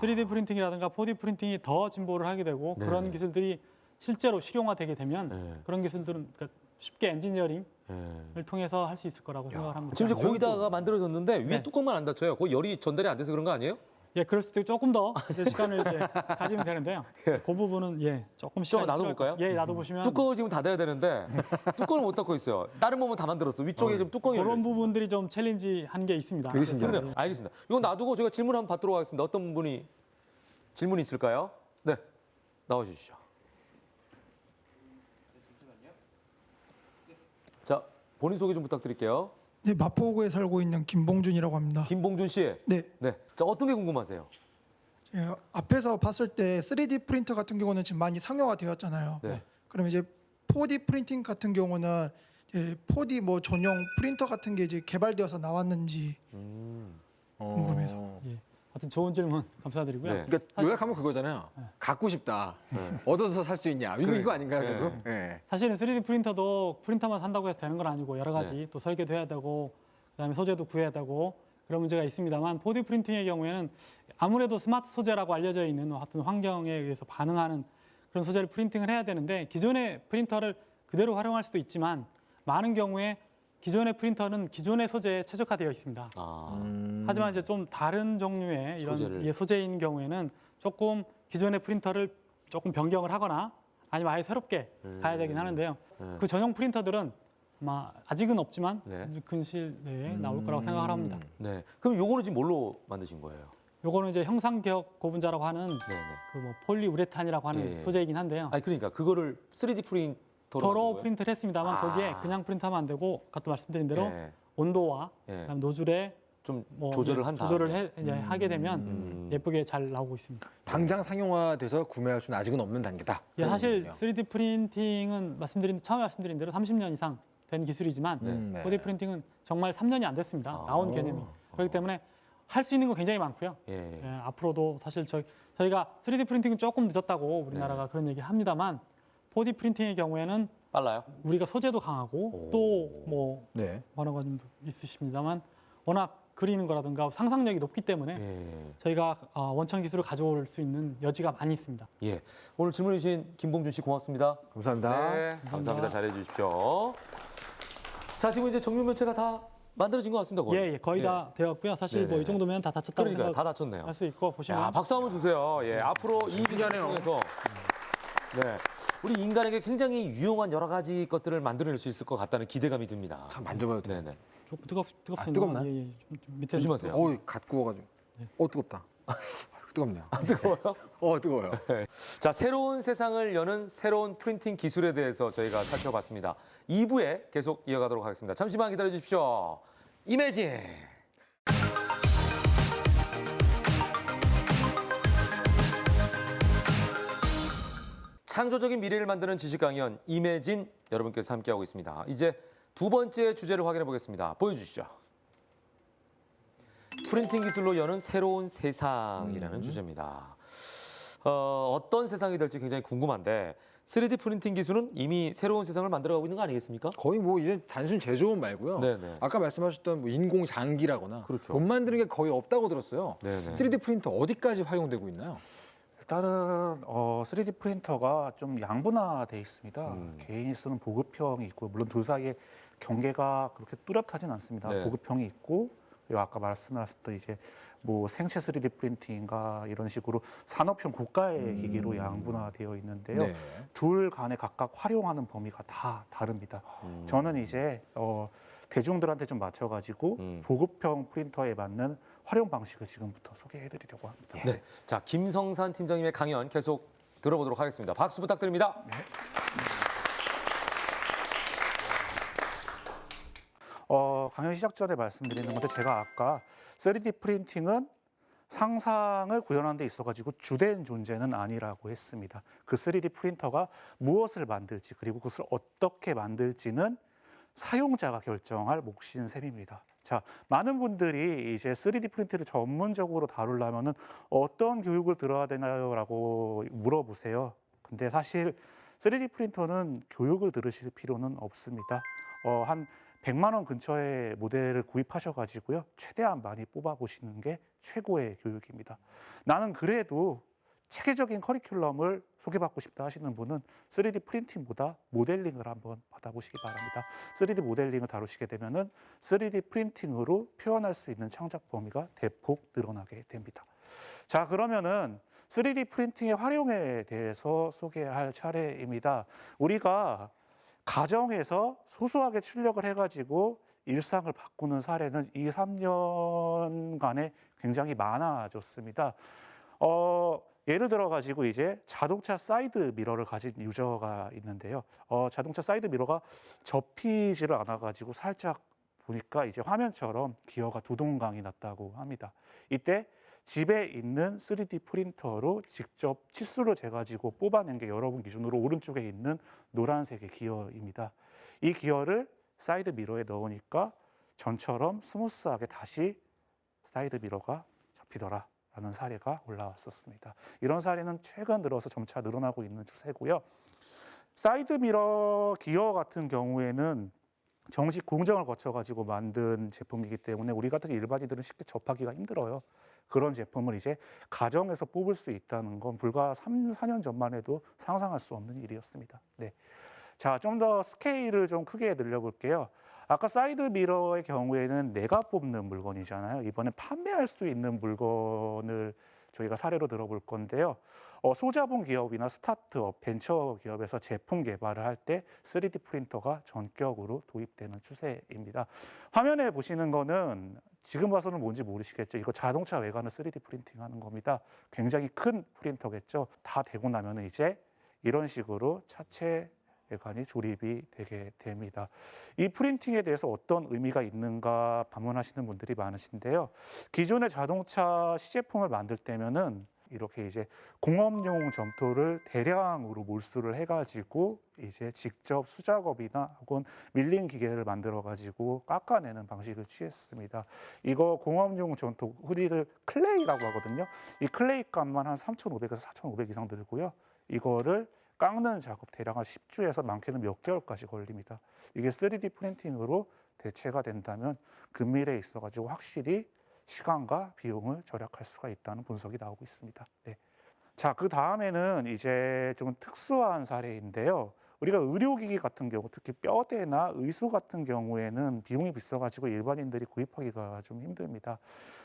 Speaker 3: 3D 프린팅이라든가 4D 프린팅이 더 진보를 하게 되고
Speaker 1: 네.
Speaker 3: 그런 기술들이 실제로 실용화되게 되면
Speaker 1: 네.
Speaker 3: 그런 기술들은 그러니까 쉽게 엔지니어링을
Speaker 1: 네.
Speaker 3: 통해서 할 수 있을 거라고 생각을 합니다.
Speaker 1: 지금 이제 거기다가 만들어졌는데 위에
Speaker 3: 네.
Speaker 1: 뚜껑만 안 닫혀요. 거기 열이 전달이 안 돼서 그런 거 아니에요?
Speaker 3: 예, 그럴 수도 있고 조금 더 이제 시간을 이제 가지면 되는데요. 그 부분은 조금 시간이
Speaker 1: 놔둬볼까요?
Speaker 3: 필요할 것 같아요. 예, 놔둬보시면
Speaker 1: 뚜껑을 지금 닫아야 되는데 뚜껑을 못 닫고 있어요. 다른 부분 다 만들었어. 위쪽에 지금 뚜껑이 열려
Speaker 3: 그런
Speaker 1: 있습니다.
Speaker 3: 부분들이 좀 챌린지한 게 있습니다.
Speaker 2: 되게 신기하네요.
Speaker 1: 그래요. 알겠습니다. 이건 놔두고 제가 질문 한번 받도록 하겠습니다. 어떤 분이 질문이 있을까요? 네, 나와주시죠. 자, 본인 소개 좀 부탁드릴게요.
Speaker 6: 네, 마포구에 살고 있는 김봉준이라고 합니다.
Speaker 1: 김봉준 씨.
Speaker 6: 네,
Speaker 1: 네. 자, 어떤 게 궁금하세요?
Speaker 6: 예, 앞에서 봤을 때 3D 프린터 같은 경우는 지금 많이 상용화되었잖아요.
Speaker 1: 네.
Speaker 6: 그럼 이제 4D 프린팅 같은 경우는 이제 4D 뭐 전용 프린터 같은 게 이제 개발되어서 나왔는지 궁금해서.
Speaker 3: 예. 하여튼 좋은 질문 감사드리고요.
Speaker 1: 네.
Speaker 2: 그러니까 요약하면 그거잖아요. 갖고 싶다. 얻어서 살 수 있냐. 이거 아닌가요,
Speaker 1: 네.
Speaker 2: 그래도? 네.
Speaker 3: 사실은 3D 프린터도 프린터만 산다고 해서 되는 건 아니고 여러 가지 또 설계도 해야 되고 그다음에 소재도 구해야 되고 그런 문제가 있습니다만 4D 프린팅의 경우에는 아무래도 스마트 소재라고 알려져 있는 어떤 환경에 의해서 반응하는 그런 소재를 프린팅을 해야 되는데 기존의 프린터를 그대로 활용할 수도 있지만 많은 경우에 기존의 프린터는 기존의 소재에 최적화되어 있습니다. 하지만 이제 좀 다른 종류의 이런
Speaker 1: 소재를.
Speaker 3: 소재인 경우에는 조금 기존의 프린터를 조금 변경을 하거나 아니면 아예 새롭게 가야 되긴 하는데요. 그 전용 프린터들은 아마 아직은 없지만
Speaker 1: 네.
Speaker 3: 근시일 내에 나올 거라고 생각을 합니다.
Speaker 1: 네. 그럼 요거는 지금 뭘로 만드신 거예요?
Speaker 3: 요거는 이제 형상기억 고분자라고 하는
Speaker 1: 네.
Speaker 3: 그 뭐 폴리우레탄이라고 하는
Speaker 1: 예, 예.
Speaker 3: 소재이긴 한데요.
Speaker 1: 아니 그러니까 그거를 3D 프린터로
Speaker 3: 더러
Speaker 1: 만든 거예요?
Speaker 3: 프린트를 했습니다.만 거기에 그냥 프린트하면 안 되고 아까 말씀드린 대로
Speaker 1: 네.
Speaker 3: 온도와
Speaker 1: 예.
Speaker 3: 그다음 노즐에
Speaker 1: 좀
Speaker 3: 뭐
Speaker 1: 조절을 한 다음에
Speaker 3: 조절을 이제 하게 되면 예쁘게 잘 나오고 있습니다.
Speaker 2: 당장 상용화돼서 구매할 수는 아직은 없는 단계다.
Speaker 3: 예, 사실
Speaker 2: 그런
Speaker 3: 3D 프린팅은 처음에 말씀드린 대로 30년 이상 된 기술이지만
Speaker 2: 네.
Speaker 3: 4D 프린팅은 정말 3년이 안 됐습니다.
Speaker 1: 아.
Speaker 3: 나온 개념이. 그렇기 때문에 할 수 있는 거 굉장히 많고요.
Speaker 1: 예.
Speaker 3: 예, 앞으로도 사실 저희가 3D 프린팅은 조금 늦었다고 우리나라가 그런 얘기 합니다만 4D 프린팅의 경우에는
Speaker 1: 빨라요?
Speaker 3: 우리가 소재도 강하고 또 뭐
Speaker 2: 네.
Speaker 3: 번호가 좀 있으십니다만 워낙 그리는 거라든가 상상력이 높기 때문에
Speaker 1: 예.
Speaker 3: 저희가 원천 기술을 가져올 수 있는 여지가 많이 있습니다.
Speaker 1: 예. 오늘 질문해 주신 김봉준 씨 고맙습니다.
Speaker 2: 감사합니다.
Speaker 1: 네, 감사합니다. 잘해 주십시오. 자, 지금 이제 정육면체가 다 만들어진 것 같습니다. 거의.
Speaker 3: 예, 거의 다 되었고요. 사실
Speaker 1: 네네.
Speaker 3: 뭐 이 정도면 다 다쳤다고
Speaker 1: 그러니까 다 다쳤네요.
Speaker 3: 생각할 수 있고 보시면
Speaker 1: 야, 박수 한번 주세요. 예, 앞으로 이 기술을 통해서 네, 우리 인간에게 굉장히 유용한 여러 가지 것들을 만들어낼 수 있을 것 같다는 기대감이 듭니다.
Speaker 2: 참 만져봐도 돼.
Speaker 1: 네네.
Speaker 3: 조금 뜨겁습니다.
Speaker 2: 뜨겁나요?
Speaker 3: 예, 예. 좀 밑에
Speaker 1: 조심하세요.
Speaker 2: 어우, 갓 구워가지고. 뜨겁다. 뜨겁네요.
Speaker 1: 뜨거워요?
Speaker 2: 뜨거워요.
Speaker 1: 자, 새로운 세상을 여는 새로운 프린팅 기술에 대해서 저희가 살펴봤습니다. 2부에 계속 이어가도록 하겠습니다. 잠시만 기다려 주십시오. 이매진. 창조적인 미래를 만드는 지식 강연 이매진 여러분께서 함께하고 있습니다. 이제 두 번째 주제를 확인해 보겠습니다. 보여주시죠. 프린팅 기술로 여는 새로운 세상이라는 주제입니다. 어떤 세상이 될지 굉장히 궁금한데 3D 프린팅 기술은 이미 새로운 세상을 만들어가고 있는 거 아니겠습니까?
Speaker 2: 거의 뭐 이제 단순 제조업 말고요.
Speaker 1: 네네.
Speaker 2: 아까 말씀하셨던 뭐 인공 장기라거나
Speaker 1: 그렇죠.
Speaker 2: 못 만드는 게 거의 없다고 들었어요.
Speaker 1: 네네.
Speaker 2: 3D 프린터 어디까지 활용되고 있나요?
Speaker 4: 일단은 3D 프린터가 좀 양분화돼 있습니다.
Speaker 1: 음.
Speaker 4: 개인이 쓰는 보급형이 있고 물론 둘 사이에 경계가 그렇게 뚜렷하진 않습니다.
Speaker 1: 네.
Speaker 4: 보급형이 있고 그리고 아까 말씀하셨던 이제 뭐 생체 3D 프린팅인가 이런 식으로 산업형 고가의 기기로 양분화되어 있는데요.
Speaker 2: 네.
Speaker 4: 둘 간에 각각 활용하는 범위가 다 다릅니다. 저는 이제 대중들한테 좀 맞춰가지고 보급형 프린터에 맞는 활용 방식을 지금부터 소개해드리려고 합니다.
Speaker 1: 네. 자, 김성산 팀장님의 강연 계속 들어보도록 하겠습니다. 박수 부탁드립니다.
Speaker 4: 강연 시작 전에 말씀드리는 건데 제가 아까 3D 프린팅은 상상을 구현하는 데 있어가지고 주된 존재는 아니라고 했습니다. 그 3D 프린터가 무엇을 만들지 그리고 그것을 어떻게 만들지는 사용자가 결정할 몫인 셈입니다. 자, 많은 분들이 이제 3D 프린트를 전문적으로 다루려면은 어떤 교육을 들어야 되나요라고 물어보세요. 근데 사실 3D 프린터는 교육을 들으실 필요는 없습니다. 한 100만 원 근처의 모델을 구입하셔가지고요. 최대한 많이 뽑아보시는 게 최고의 교육입니다. 나는 그래도 체계적인 커리큘럼을 소개받고 싶다 하시는 분은 3D 프린팅보다 모델링을 한번 받아보시기 바랍니다. 3D 모델링을 다루시게 되면은 3D 프린팅으로 표현할 수 있는 창작 범위가 대폭 늘어나게 됩니다. 자, 그러면은 3D 프린팅의 활용에 대해서 소개할 차례입니다. 우리가 가정에서 소소하게 출력을 해가지고 일상을 바꾸는 사례는 이 3년간에 굉장히 많아졌습니다. 예를 들어 가지고 이제 자동차 사이드 미러를 가진 유저가 있는데요. 자동차 사이드 미러가 접히지를 않아 가지고 살짝 보니까 이제 화면처럼 기어가 두동강이 났다고 합니다. 이때 집에 있는 3D 프린터로 직접 치수를 재가지고 뽑아낸 게 여러분 기준으로 오른쪽에 있는 노란색의 기어입니다. 이 기어를 사이드 미러에 넣으니까 전처럼 스무스하게 다시 사이드 미러가 잡히더라 라는 사례가 올라왔었습니다. 이런 사례는 최근 들어서 점차 늘어나고 있는 추세고요. 사이드 미러 기어 같은 경우에는 정식 공정을 거쳐가지고 만든 제품이기 때문에 우리 같은 일반인들은 쉽게 접하기가 힘들어요. 그런 제품을 이제 가정에서 뽑을 수 있다는 건 불과 3, 4년 전만 해도 상상할 수 없는 일이었습니다. 네. 자, 좀 더 스케일을 좀 크게 늘려볼게요. 아까 사이드 미러의 경우에는 내가 뽑는 물건이잖아요. 이번엔 판매할 수 있는 물건을 저희가 사례로 들어볼 건데요. 소자본 기업이나 스타트업, 벤처 기업에서 제품 개발을 할 때 3D 프린터가 전격으로 도입되는 추세입니다. 화면에 보시는 거는 지금 봐서는 뭔지 모르시겠죠. 이거 자동차 외관을 3D 프린팅하는 겁니다. 굉장히 큰 프린터겠죠. 다 되고 나면 이제 이런 식으로 차체 외관이 조립이 되게 됩니다. 이 프린팅에 대해서 어떤 의미가 있는가 반문하시는 분들이 많으신데요. 기존의 자동차 시제품을 만들 때면은 이렇게 이제 공업용 점토를 대량으로 몰수를 해가지고 이제 직접 수작업이나 혹은 밀링 기계를 만들어가지고 깎아내는 방식을 취했습니다. 이거 공업용 점토 흔히들 클레이라고 하거든요. 이 클레이 값만 한 3,500에서 4,500 이상 들고요. 이거를 깎는 작업 대략 한 10주에서 많게는 몇 개월까지 걸립니다. 이게 3D 프린팅으로 대체가 된다면 근미래에 있어가지고 확실히 시간과 비용을 절약할 수가 있다는 분석이 나오고 있습니다. 네. 자, 그 다음에는 이제 좀 특수한 사례인데요. 우리가 의료기기 같은 경우, 특히 뼈대나 의수 같은 경우에는 비용이 비싸가지고 일반인들이 구입하기가 좀 힘듭니다.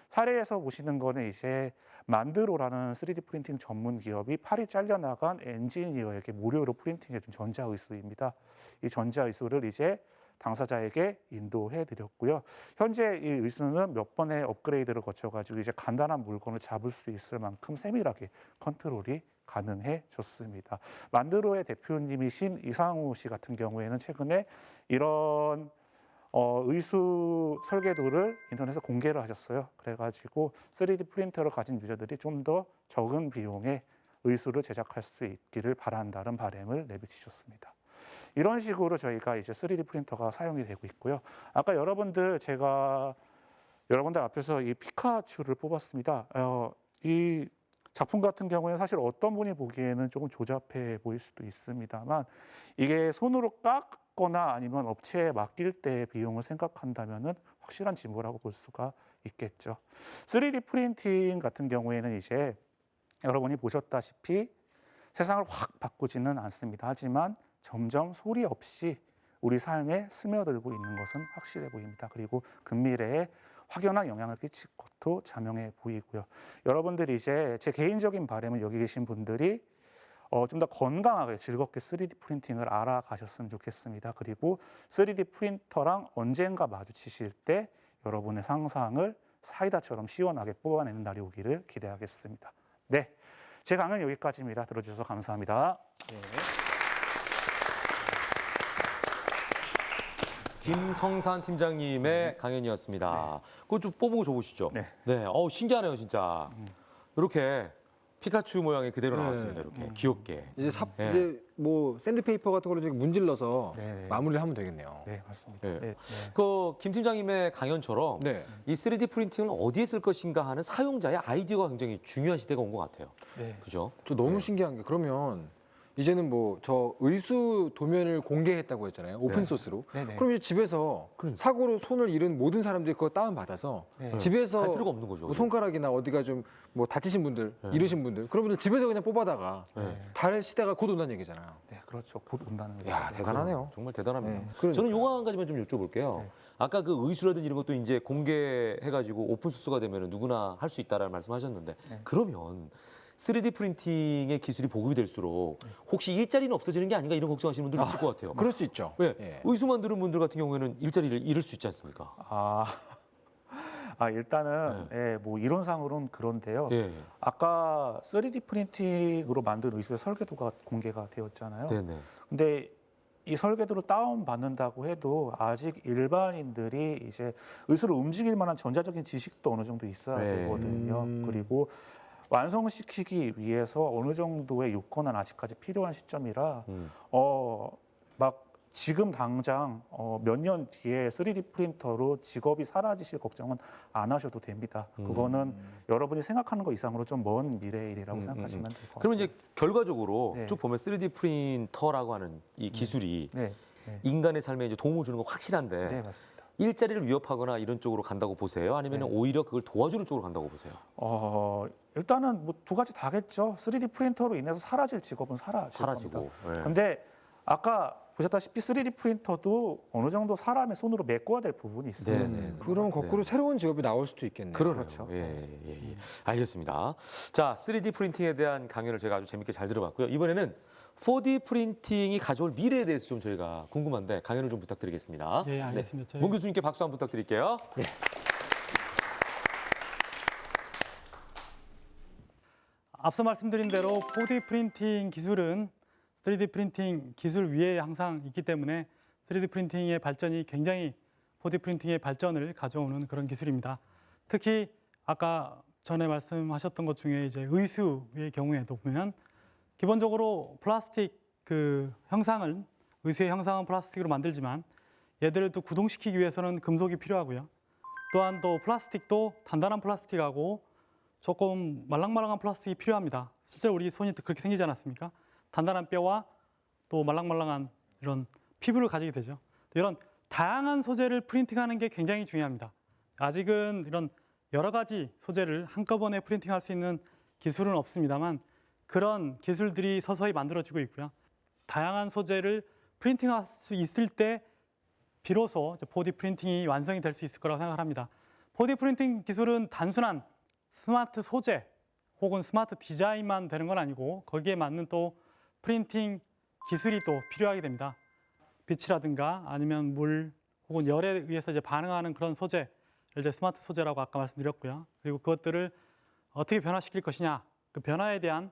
Speaker 4: 사례에서 보시는 거는 이제 만드로라는 3D 프린팅 전문 기업이 팔이 잘려나간 엔지니어에게 무료로 프린팅해준 전자의수입니다. 이 전자의수를 이제 당사자에게 인도해 드렸고요. 현재 이 의수는 몇 번의 업그레이드를 거쳐가지고 이제 간단한 물건을 잡을 수 있을 만큼 세밀하게 컨트롤이 가능해졌습니다. 만드로의 대표님이신 이상우 씨 같은 경우에는 최근에 이런 의수 설계도를 인터넷에 공개를 하셨어요. 그래가지고 3D 프린터를 가진 유저들이 좀 더 적은 비용에 의수를 제작할 수 있기를 바란다는 바람을 내비치셨습니다. 이런 식으로 저희가 이제 3D 프린터가 사용이 되고 있고요. 아까 제가 여러분들 앞에서 이 피카츄를 뽑았습니다. 이 작품 같은 경우에는 사실 어떤 분이 보기에는 조금 조잡해 보일 수도 있습니다만 이게 손으로 깎거나 아니면 업체에 맡길 때의 비용을 생각한다면은 확실한 진보라고 볼 수가 있겠죠. 3D 프린팅 같은 경우에는 이제 여러분이 보셨다시피 세상을 확 바꾸지는 않습니다. 하지만 점점 소리 없이 우리 삶에 스며들고 있는 것은 확실해 보입니다. 그리고 근미래에 확연한 영향을 끼칠 것도 자명해 보이고요. 여러분들이 이제 제 개인적인 바람은 여기 계신 분들이 좀 더 건강하게 즐겁게 3D 프린팅을 알아가셨으면 좋겠습니다. 그리고 3D 프린터랑 언젠가 마주치실 때 여러분의 상상을 사이다처럼 시원하게 뽑아내는 날이 오기를 기대하겠습니다. 네, 제 강연 여기까지입니다. 들어주셔서 감사합니다.
Speaker 1: 김성산 팀장님의 강연이었습니다. 그거 좀 뽑고 줘보시죠.
Speaker 4: 네.
Speaker 1: 네. 신기하네요, 진짜. 이렇게 피카츄 모양이 그대로 나왔습니다. 이렇게 귀엽게.
Speaker 2: 이제
Speaker 1: 네.
Speaker 2: 이제 뭐 샌드페이퍼 같은 걸로 좀 문질러서
Speaker 4: 네.
Speaker 2: 마무리를 하면 되겠네요.
Speaker 4: 네, 맞습니다.
Speaker 1: 네.
Speaker 4: 네.
Speaker 1: 김 팀장님의 강연처럼
Speaker 2: 네.
Speaker 1: 이 3D 프린팅을 어디에 쓸 것인가 하는 사용자의 아이디어가 굉장히 중요한 시대가 온 것 같아요.
Speaker 4: 네.
Speaker 1: 그죠?
Speaker 2: 저 너무 신기한 게 그러면 이제는 뭐 저 의수 도면을 공개했다고 했잖아요. 오픈 소스로.
Speaker 4: 네네.
Speaker 2: 그럼 이제 집에서
Speaker 1: 그러니까.
Speaker 2: 사고로 손을 잃은 모든 사람들이 그거 다운 받아서
Speaker 4: 네.
Speaker 2: 집에서
Speaker 1: 갈 필요가 없는 거죠.
Speaker 2: 뭐 손가락이나 어디가 좀 뭐 다치신 분들, 잃으신 분들 그런 분들 집에서 그냥 뽑아다가
Speaker 1: 네.
Speaker 2: 달 시대가 곧 온다는 얘기잖아요.
Speaker 4: 네, 그렇죠. 곧 온다는 거죠.
Speaker 2: 야,
Speaker 4: 네.
Speaker 2: 대단하네요.
Speaker 1: 정말 대단합니다.
Speaker 2: 네, 그러니까요.
Speaker 1: 저는 요거 한 가지만 좀 여쭤볼게요.
Speaker 4: 네.
Speaker 1: 아까 그 의수라든지 이런 것도 이제 공개해가지고 오픈 소스가 되면 누구나 할 수 있다라는 말씀하셨는데
Speaker 4: 네.
Speaker 1: 그러면 3D 프린팅의 기술이 보급이 될수록 혹시 일자리는 없어지는 게 아닌가 이런 걱정하시는 분들이 있을 것 같아요.
Speaker 2: 그럴 수 있죠.
Speaker 1: 왜?
Speaker 2: 예.
Speaker 1: 의수 만드는 분들 같은 경우에는 일자리를 잃을 수 있지 않습니까?
Speaker 4: 일단은 뭐 이론상으로는 그런데요.
Speaker 1: 예.
Speaker 4: 아까 3D 프린팅으로 만든 의수의 설계도가 공개가 되었잖아요.
Speaker 1: 네네.
Speaker 4: 근데 이 설계도를 다운 받는다고 해도 아직 일반인들이 이제 의수를 움직일 만한 전자적인 지식도 어느 정도 있어야
Speaker 1: 네.
Speaker 4: 되거든요. 그리고 완성시키기 위해서 어느 정도의 요건은 아직까지 필요한 시점이라 막 지금 당장 몇 년 뒤에 3D 프린터로 직업이 사라지실 걱정은 안 하셔도 됩니다. 그거는 여러분이 생각하는 것 이상으로 좀 먼 미래의 일이라고 생각하시면 될 것 같아요.
Speaker 1: 그러면 이제 결과적으로
Speaker 4: 네.
Speaker 1: 쭉 보면 3D 프린터라고 하는 이 기술이
Speaker 4: 네, 네,
Speaker 1: 인간의 삶에 이제 도움을 주는 건 확실한데
Speaker 4: 네, 맞습니다.
Speaker 1: 일자리를 위협하거나 이런 쪽으로 간다고 보세요? 아니면 오히려 그걸 도와주는 쪽으로 간다고 보세요?
Speaker 4: 일단은 뭐 두 가지 다겠죠. 3D 프린터로 인해서 사라질 직업은 사라질 겁니다.
Speaker 1: 사라지고. 네.
Speaker 4: 근데 아까 보셨다시피 3D 프린터도 어느 정도 사람의 손으로 메꿔야 될 부분이 있어요.
Speaker 1: 네네.
Speaker 2: 그럼 거꾸로 새로운 직업이 나올 수도 있겠네요.
Speaker 1: 그렇죠. 예. 알겠습니다. 자, 3D 프린팅에 대한 강연을 제가 아주 재밌게 잘 들어봤고요. 이번에는 4D 프린팅이 가져올 미래에 대해서 좀 저희가 궁금한데 강연을 좀 부탁드리겠습니다.
Speaker 3: 예, 알겠습니다.
Speaker 1: 문 교수님께 박수 한번 부탁드릴게요.
Speaker 3: 앞서 말씀드린 대로 4D 프린팅 기술은 3D 프린팅 기술 위에 항상 있기 때문에 3D 프린팅의 발전이 굉장히 4D 프린팅의 발전을 가져오는 그런 기술입니다. 특히 아까 전에 말씀하셨던 것 중에 이제 의수의 경우에도 보면 기본적으로 플라스틱 그 형상은 의수의 형상은 플라스틱으로 만들지만 얘들을 또 구동시키기 위해서는 금속이 필요하고요. 또한 또 플라스틱도 단단한 플라스틱하고 조금 말랑말랑한 플라스틱이 필요합니다. 실제로 우리 손이 그렇게 생기지 않았습니까? 단단한 뼈와 또 말랑말랑한 이런 피부를 가지게 되죠. 이런 다양한 소재를 프린팅하는 게 굉장히 중요합니다. 아직은 이런 여러 가지 소재를 한꺼번에 프린팅할 수 있는 기술은 없습니다만 그런 기술들이 서서히 만들어지고 있고요. 다양한 소재를 프린팅할 수 있을 때 비로소 4D 프린팅이 완성이 될 수 있을 거라고 생각을 합니다. 4D 프린팅 기술은 단순한 스마트 소재 혹은 스마트 디자인만 되는 건 아니고 거기에 맞는 또 프린팅 기술이 또 필요하게 됩니다. 빛이라든가 아니면 물 혹은 열에 의해서 이제 반응하는 그런 소재를 이제 스마트 소재라고 아까 말씀드렸고요. 그리고 그것들을 어떻게 변화시킬 것이냐, 그 변화에 대한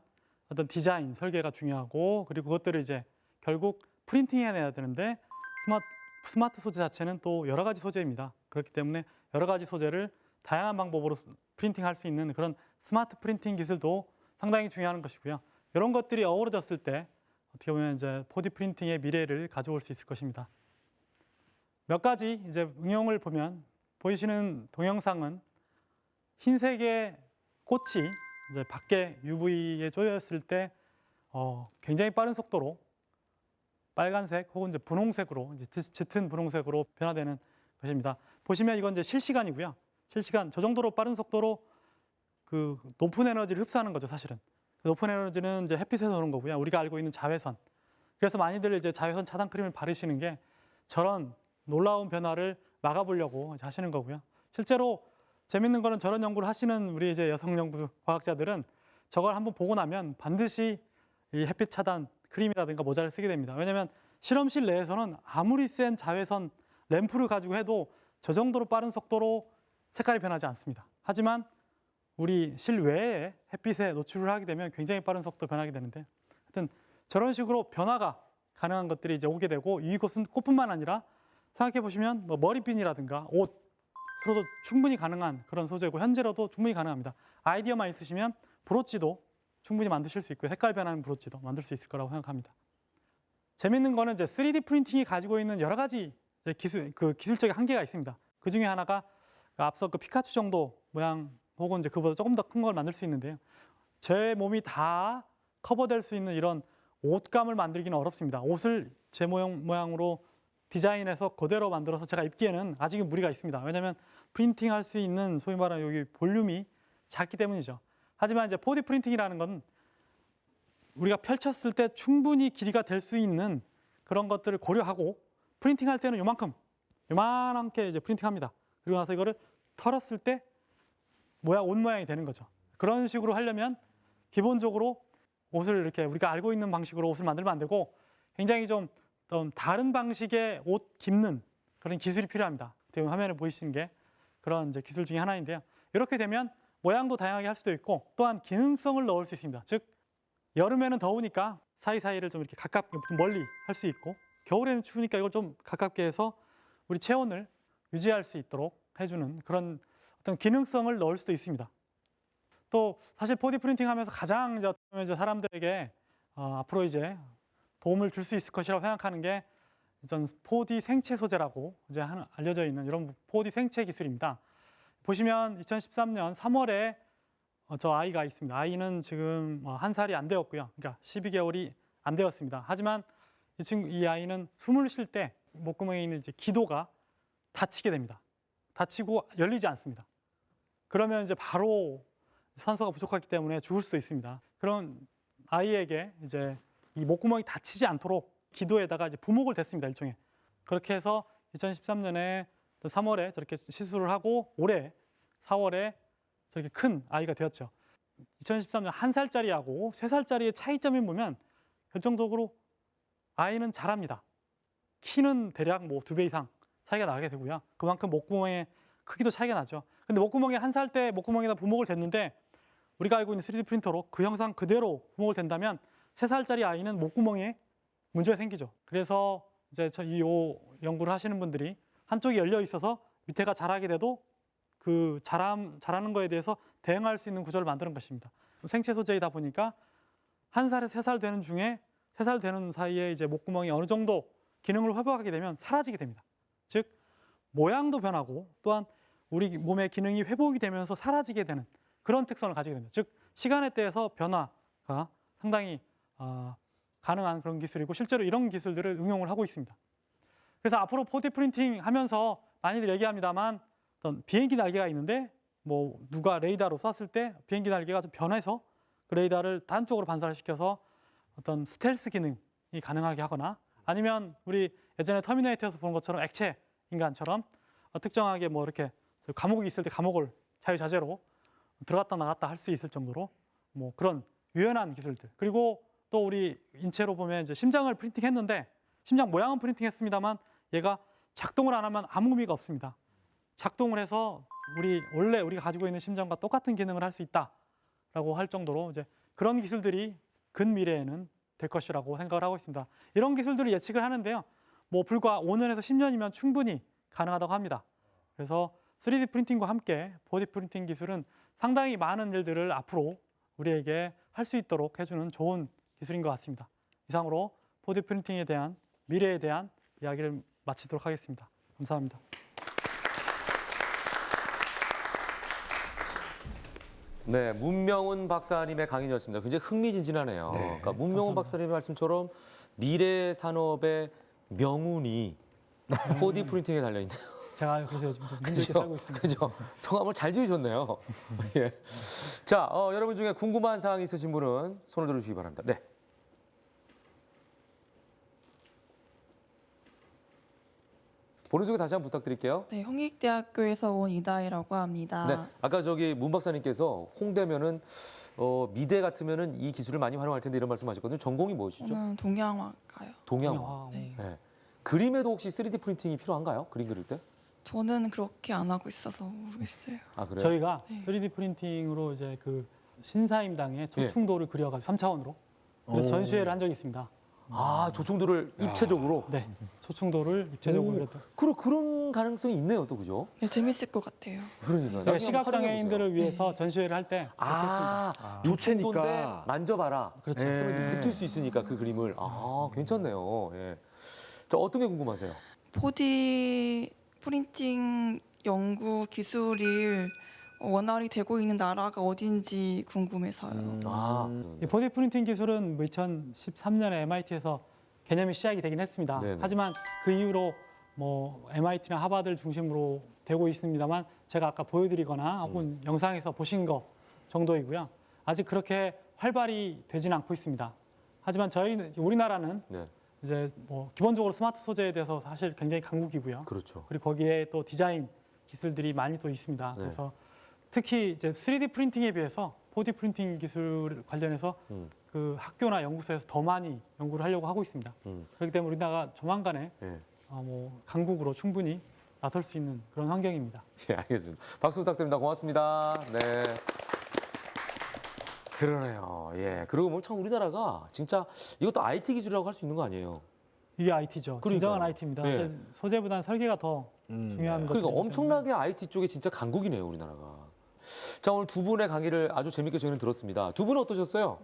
Speaker 3: 어떤 디자인, 설계가 중요하고 그리고 그것들을 이제 결국 프린팅해내야 되는데 스마트 소재 자체는 또 여러 가지 소재입니다. 그렇기 때문에 여러 가지 소재를 다양한 방법으로 프린팅할 수 있는 그런 스마트 프린팅 기술도 상당히 중요한 것이고요. 이런 것들이 어우러졌을 때 어떻게 보면 이제 4D 프린팅의 미래를 가져올 수 있을 것입니다. 몇 가지 이제 응용을 보면 보이시는 동영상은 흰색의 꽃이 이제 밖에 UV에 쪼였을 때 굉장히 빠른 속도로 빨간색 혹은 이제 분홍색으로 이제 짙은 분홍색으로 변화되는 것입니다. 보시면 이건 이제 실시간이고요. 실시간 저 정도로 빠른 속도로 그 높은 에너지를 흡수하는 거죠, 사실은. 그 높은 에너지는 이제 햇빛에서 오는 거고요. 우리가 알고 있는 자외선. 그래서 많이들 이제 자외선 차단 크림을 바르시는 게 저런 놀라운 변화를 막아보려고 하시는 거고요. 실제로 재밌는 거는 저런 연구를 하시는 우리 이제 여성 연구 과학자들은 저걸 한번 보고 나면 반드시 이 햇빛 차단 크림이라든가 모자를 쓰게 됩니다. 왜냐하면 실험실 내에서는 아무리 센 자외선 램프를 가지고 해도 저 정도로 빠른 속도로 색깔이 변하지 않습니다. 하지만 우리 실외에 햇빛에 노출을 하게 되면 굉장히 빠른 속도로 변하게 되는데 하여튼 저런 식으로 변화가 가능한 것들이 이제 오게 되고 이 꽃뿐만 아니라 생각해 보시면 뭐 머리핀이라든가 옷으로도 충분히 가능한 그런 소재고 현재로도 충분히 가능합니다. 아이디어만 있으시면 브로치도 충분히 만드실 수 있고요. 색깔 변하는 브로치도 만들 수 있을 거라고 생각합니다. 재밌는 거는 이제 3D 프린팅이 가지고 있는 여러 가지 기술적인 한계가 있습니다. 그 중에 하나가 앞서 그 피카츄 정도 모양 혹은 이제 그보다 조금 더 큰 걸 만들 수 있는데요. 제 몸이 다 커버될 수 있는 이런 옷감을 만들기는 어렵습니다. 옷을 제 모양으로 디자인해서 그대로 만들어서 제가 입기에는 아직은 무리가 있습니다. 왜냐하면 프린팅할 수 있는 소위 말하는 여기 볼륨이 작기 때문이죠. 하지만 이제 4D 프린팅이라는 건 우리가 펼쳤을 때 충분히 길이가 될 수 있는 그런 것들을 고려하고 프린팅할 때는 요만하게 이제 프린팅합니다. 그리고 나서 이거를 털었을 때 옷 모양이 되는 거죠. 그런 식으로 하려면 기본적으로 옷을 이렇게 우리가 알고 있는 방식으로 옷을 만들면 안 되고 굉장히 좀 다른 방식의 옷 깁는 그런 기술이 필요합니다. 지금 화면에 보이시는 게 그런 이제 기술 중에 하나인데요. 이렇게 되면 모양도 다양하게 할 수도 있고 또한 기능성을 넣을 수 있습니다. 즉 여름에는 더우니까 사이사이를 좀 이렇게 가깝게 좀 멀리 할 수 있고 겨울에는 추우니까 이걸 좀 가깝게 해서 우리 체온을 유지할 수 있도록 해주는 그런 어떤 기능성을 넣을 수도 있습니다. 또 사실 4D 프린팅 하면서 가장 이제 사람들에게 앞으로 이제 도움을 줄 수 있을 것이라고 생각하는 게 4D 생체 소재라고 이제 알려져 있는 이런 4D 생체 기술입니다. 보시면 2013년 3월에 저 아이가 있습니다. 아이는 지금 1살이 안 되었고요. 그러니까 12개월이 안 되었습니다. 하지만 이 아이는 숨을 쉴 때 목구멍에 있는 이제 기도가 닫히게 됩니다. 닫히고 열리지 않습니다. 그러면 이제 바로 산소가 부족하기 때문에 죽을 수도 있습니다. 그런 아이에게 이제 이 목구멍이 닫히지 않도록 기도에다가 이제 부목을 댔습니다. 일종의. 그렇게 해서 2013년에 3월에 저렇게 시술을 하고 올해 4월에 저렇게 큰 아이가 되었죠. 2013년 1살짜리하고 3살짜리의 차이점을 보면 결정적으로 아이는 자랍니다. 키는 대략 뭐 2배 이상 차이가 나게 되고요. 그만큼 목구멍의 크기도 차이가 나죠. 근데 목구멍에 1살 때 목구멍에다 부목을 댔는데 우리가 알고 있는 3D 프린터로 그 형상 그대로 부목을 댄다면 3살짜리 아이는 목구멍에 문제가 생기죠. 그래서 이제 이 연구를 하시는 분들이 한쪽이 열려 있어서 밑에가 자라게 돼도 그 자라는 거에 대해서 대응할 수 있는 구조를 만드는 것입니다. 생체 소재이다 보니까 1살에서 3살 되는 중에 3살 되는 사이에 이제 목구멍이 어느 정도 기능을 회복하게 되면 사라지게 됩니다. 즉 모양도 변하고 또한 우리 몸의 기능이 회복이 되면서 사라지게 되는 그런 특성을 가지게 됩니다. 즉 시간에 대해서 변화가 상당히 가능한 그런 기술이고 실제로 이런 기술들을 응용을 하고 있습니다. 그래서 앞으로 4D 프린팅 하면서 많이들 얘기합니다만 어떤 비행기 날개가 있는데 뭐 누가 레이더로 쐈을 때 비행기 날개가 좀 변해서 그 레이더를 단쪽으로 반사를 시켜서 어떤 스텔스 기능이 가능하게 하거나 아니면 우리 예전에 터미네이터에서 본 것처럼 액체 인간처럼 특정하게 뭐 이렇게 감옥이 있을 때 감옥을 자유자재로 들어갔다 나갔다 할 수 있을 정도로 뭐 그런 유연한 기술들. 그리고 또 우리 인체로 보면 이제 심장을 프린팅했는데 심장 모양은 프린팅했습니다만 얘가 작동을 안 하면 아무 의미가 없습니다. 작동을 해서 원래 우리가 가지고 있는 심장과 똑같은 기능을 할 수 있다라고 할 정도로 이제 그런 기술들이 근미래에는 될 것이라고 생각을 하고 있습니다. 이런 기술들을 예측을 하는데요. 뭐 불과 5년에서 10년이면 충분히 가능하다고 합니다. 그래서 3D 프린팅과 함께 4D 프린팅 기술은 상당히 많은 일들을 앞으로 우리에게 할 수 있도록 해주는 좋은 기술인 것 같습니다. 이상으로 4D 프린팅에 대한 미래에 대한 이야기를 마치도록 하겠습니다. 감사합니다.
Speaker 1: 네, 문명훈 박사님의 강연이었습니다. 굉장히 흥미진진하네요. 그러니까 문명훈 박사님의 말씀처럼 미래 산업의 명운이 4D 프린팅에 달려 있네요.
Speaker 3: 제가 그래서 요즘 좀 힘들게 살고 있습니다.
Speaker 1: 그죠? 성함을 잘 지으셨네요. 예. 자, 여러분 중에 궁금한 사항이 있으신 분은 손을 들어주시기 바랍니다. 네. 본인 소개 다시 한번 부탁드릴게요.
Speaker 5: 네, 홍익대학교에서 온 이다희라고 합니다.
Speaker 1: 네, 아까 저기 문 박사님께서 홍대면은 미대 같으면은 이 기술을 많이 활용할 텐데 이런 말씀하셨거든요. 전공이 무엇이죠?
Speaker 5: 저는 동양화가요.
Speaker 1: 동양화.
Speaker 5: 네.
Speaker 1: 네. 그림에도 혹시 3D 프린팅이 필요한가요? 그림 그릴 때?
Speaker 5: 저는 그렇게 안 하고 있어서 모르겠어요.
Speaker 1: 아 그래요?
Speaker 3: 저희가
Speaker 5: 네.
Speaker 3: 3D 프린팅으로 이제 그 신사임당의 조충도를 그려가지고 3차원으로 그래서
Speaker 2: 오.
Speaker 3: 전시회를 한 적이 있습니다.
Speaker 1: 아 조충도를 입체적으로.
Speaker 3: 네, 조충도를 입체적으로 그렸던.
Speaker 1: 그런 가능성이 있네요, 또 그죠?
Speaker 5: 네, 재밌을 것 같아요.
Speaker 1: 그러니까
Speaker 3: 그러니까 시각 장애인들을 위해서 전시회를 할 때
Speaker 1: 조충도인데
Speaker 2: 유체니까.
Speaker 1: 만져봐라.
Speaker 3: 그렇죠.
Speaker 2: 네.
Speaker 1: 그러면 느낄 수 있으니까 그 그림을. 괜찮네요. 예. 자, 어떤 게 궁금하세요?
Speaker 5: 4D 프린팅 연구 기술이 원활히 되고 있는 나라가 어딘지 궁금해서요.
Speaker 3: 이 4D 프린팅 기술은 2013년에 MIT에서 개념이 시작이 되긴 했습니다.
Speaker 1: 네네.
Speaker 3: 하지만 그 이후로 뭐 MIT나 하버드를 중심으로 되고 있습니다만 제가 아까 보여드리거나 혹은 영상에서 보신 거 정도이고요. 아직 그렇게 활발히 되지는 않고 있습니다. 하지만 우리나라는
Speaker 1: 네,
Speaker 3: 이제 뭐 기본적으로 스마트 소재에 대해서 사실 굉장히 강국이고요.
Speaker 1: 그렇죠.
Speaker 3: 그리고 거기에 또 디자인 기술들이 많이 또 있습니다.
Speaker 1: 네.
Speaker 3: 그래서 특히 이제 3D 프린팅에 비해서 4D 프린팅 기술 관련해서 그 학교나 연구소에서 더 많이 연구를 하려고 하고 있습니다. 그렇기 때문에 우리나라가 조만간에
Speaker 1: 예.
Speaker 3: 뭐 강국으로 충분히 나설 수 있는 그런 환경입니다.
Speaker 1: 예, 알겠습니다. 박수 부탁드립니다. 고맙습니다. 네. 그러네요. 예. 그러고 보면 참 우리나라가 진짜 이것도 IT 기술이라고 할 수 있는 거 아니에요?
Speaker 3: 이게 IT죠.
Speaker 1: 그러니까요.
Speaker 3: 진정한 IT입니다.
Speaker 1: 네.
Speaker 3: 사실 소재보다는 설계가 더 중요한 것
Speaker 1: 그러니까 엄청나게 IT 쪽에 진짜 강국이네요, 우리나라가. 자, 오늘 두 분의 강의를 아주 재밌게 저희는 들었습니다. 두 분은 어떠셨어요?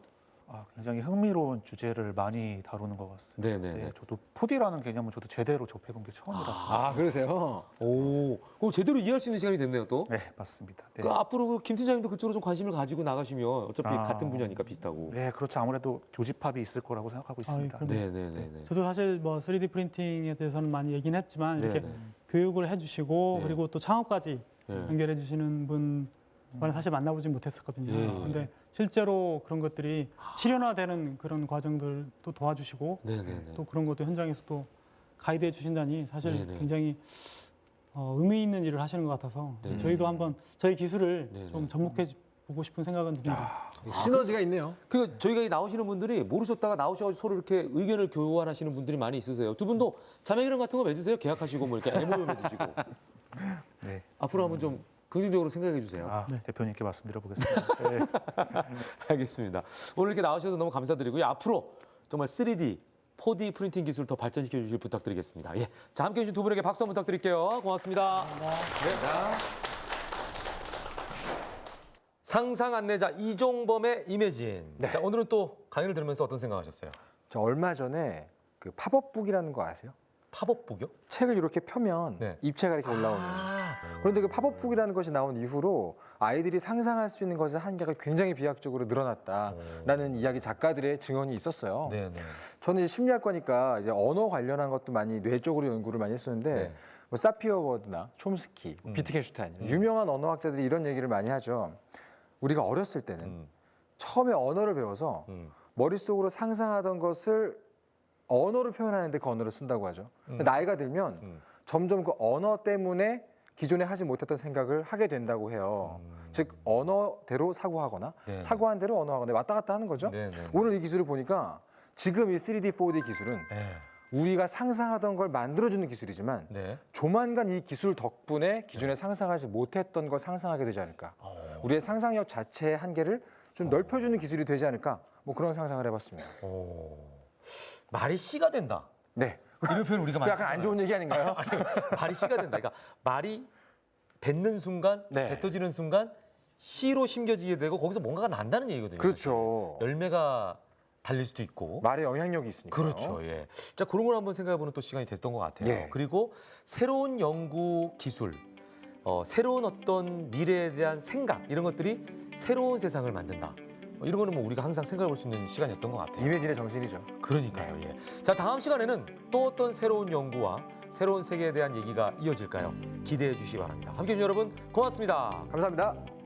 Speaker 4: 굉장히 흥미로운 주제를 많이 다루는 것 같습니다.
Speaker 1: 네네네.
Speaker 4: 네, 저도 4D라는 개념은 저도 제대로 접해본 게 처음이라서.
Speaker 2: 아, 그러세요?
Speaker 1: 오, 그럼 제대로 이해할 수 있는 시간이 됐네요, 또.
Speaker 4: 네, 맞습니다. 네.
Speaker 1: 그 앞으로 김 팀장님도 그쪽으로 좀 관심을 가지고 나가시면 어차피
Speaker 4: 아.
Speaker 1: 같은 분야니까 비슷하고.
Speaker 4: 네, 그렇죠. 아무래도 교집합이 있을 거라고 생각하고 있습니다.
Speaker 3: 그럼요.
Speaker 1: 네네네.
Speaker 3: 저도 사실 뭐 3D 프린팅에 대해서는 많이 얘기는 했지만 이렇게
Speaker 1: 네네.
Speaker 3: 교육을 해주시고
Speaker 1: 네.
Speaker 3: 그리고 또 창업까지
Speaker 1: 네.
Speaker 3: 연결해 주시는 분과는 사실 만나보진 못했었거든요.
Speaker 1: 예.
Speaker 3: 근데 실제로 그런 것들이 실현화되는 그런 과정들도 도와주시고
Speaker 1: 네네네.
Speaker 3: 또 그런 것도 현장에서 또 가이드해 주신다니 사실
Speaker 1: 네네.
Speaker 3: 굉장히 의미 있는 일을 하시는 것 같아서
Speaker 1: 네네.
Speaker 3: 저희도 한번 저희 기술을
Speaker 1: 네네.
Speaker 3: 좀 접목해 보고 싶은 생각은 듭니다.
Speaker 2: 시너지가 있네요.
Speaker 1: 그 저희가 이 나오시는 분들이 모르셨다가 나오셔가지고 서로 이렇게 의견을 교환하시는 분들이 많이 있으세요. 두 분도 자매기랑 같은 거 맺으세요. 계약하시고 뭐 이렇게 MOU 맺으시고.
Speaker 4: 네.
Speaker 1: 앞으로 한번 좀 긍정적으로 생각해 주세요.
Speaker 4: 대표님께 말씀드려보겠습니다. 네.
Speaker 1: 알겠습니다. 오늘 이렇게 나오셔서 너무 감사드리고요. 앞으로 정말 3D, 4D 프린팅 기술 더 발전시켜 주시길 부탁드리겠습니다. 예. 자, 함께 해주신 두 분에게 박수 한번 부탁드릴게요. 고맙습니다. 네. 상상 안내자 이종범의 이매진. 자, 오늘은 또 강의를 들으면서 어떤 생각하셨어요?
Speaker 2: 저 얼마 전에 그 팝업북이라는 거 아세요?
Speaker 1: 팝업북이요?
Speaker 2: 책을 이렇게 펴면
Speaker 1: 네.
Speaker 2: 입체가 이렇게 올라오는. 그런데 그 팝업북이라는 것이 나온 이후로 아이들이 상상할 수 있는 것의 한계가 굉장히 비약적으로 늘어났다라는 이야기 작가들의 증언이 있었어요.
Speaker 1: 네네.
Speaker 2: 저는 이제 심리학과니까 이제 언어 관련한 것도 많이 뇌 쪽으로 연구를 많이 했었는데
Speaker 1: 네.
Speaker 2: 뭐 사피어워드나 촘스키, 비트겐슈타인 유명한 언어학자들이 이런 얘기를 많이 하죠. 우리가 어렸을 때는 처음에 언어를 배워서 머릿속으로 상상하던 것을 언어로 표현하는데 그 언어를 쓴다고 하죠. 나이가 들면 점점 그 언어 때문에 기존에 하지 못했던 생각을 하게 된다고 해요. 즉 언어대로 사고하거나
Speaker 1: 네.
Speaker 2: 사고한 대로 언어하거나 왔다 갔다 하는 거죠.
Speaker 1: 네네.
Speaker 2: 오늘 이 기술을 보니까 지금 이 3D, 4D 기술은
Speaker 1: 네.
Speaker 2: 우리가 상상하던 걸 만들어주는 기술이지만
Speaker 1: 네.
Speaker 2: 조만간 이 기술 덕분에 기존에 상상하지 못했던 걸 상상하게 되지 않을까. 우리의 상상력 자체의 한계를 좀 넓혀주는 기술이 되지 않을까. 뭐 그런 상상을 해봤습니다.
Speaker 1: 말이 씨가 된다.
Speaker 2: 네.
Speaker 1: 이런 표현 우리가 많이
Speaker 2: 약간 안
Speaker 1: 쓰잖아요.
Speaker 2: 좋은 얘기 아닌가요?
Speaker 1: 말이 씨가 된다. 그러니까 말이 뱉는 순간,
Speaker 2: 네.
Speaker 1: 뱉어지는 순간 씨로 심겨지게 되고 거기서 뭔가가 난다는 얘기거든요.
Speaker 2: 그렇죠.
Speaker 1: 열매가 달릴 수도 있고.
Speaker 2: 말에 영향력이 있으니까.
Speaker 1: 그렇죠. 예. 자, 그런 걸 한번 생각해보는 또 시간이 됐던 것 같아요.
Speaker 2: 예.
Speaker 1: 그리고 새로운 연구 기술, 새로운 어떤 미래에 대한 생각 이런 것들이 새로운 세상을 만든다. 이런 거는 뭐 우리가 항상 생각해 볼 수 있는 시간이었던 것 같아요.
Speaker 2: 이메진의 정신이죠.
Speaker 1: 그러니까요. 예. 자, 다음 시간에는 또 어떤 새로운 연구와 새로운 세계에 대한 얘기가 이어질까요? 기대해 주시기 바랍니다. 함께해 주신 여러분 고맙습니다.
Speaker 2: 감사합니다.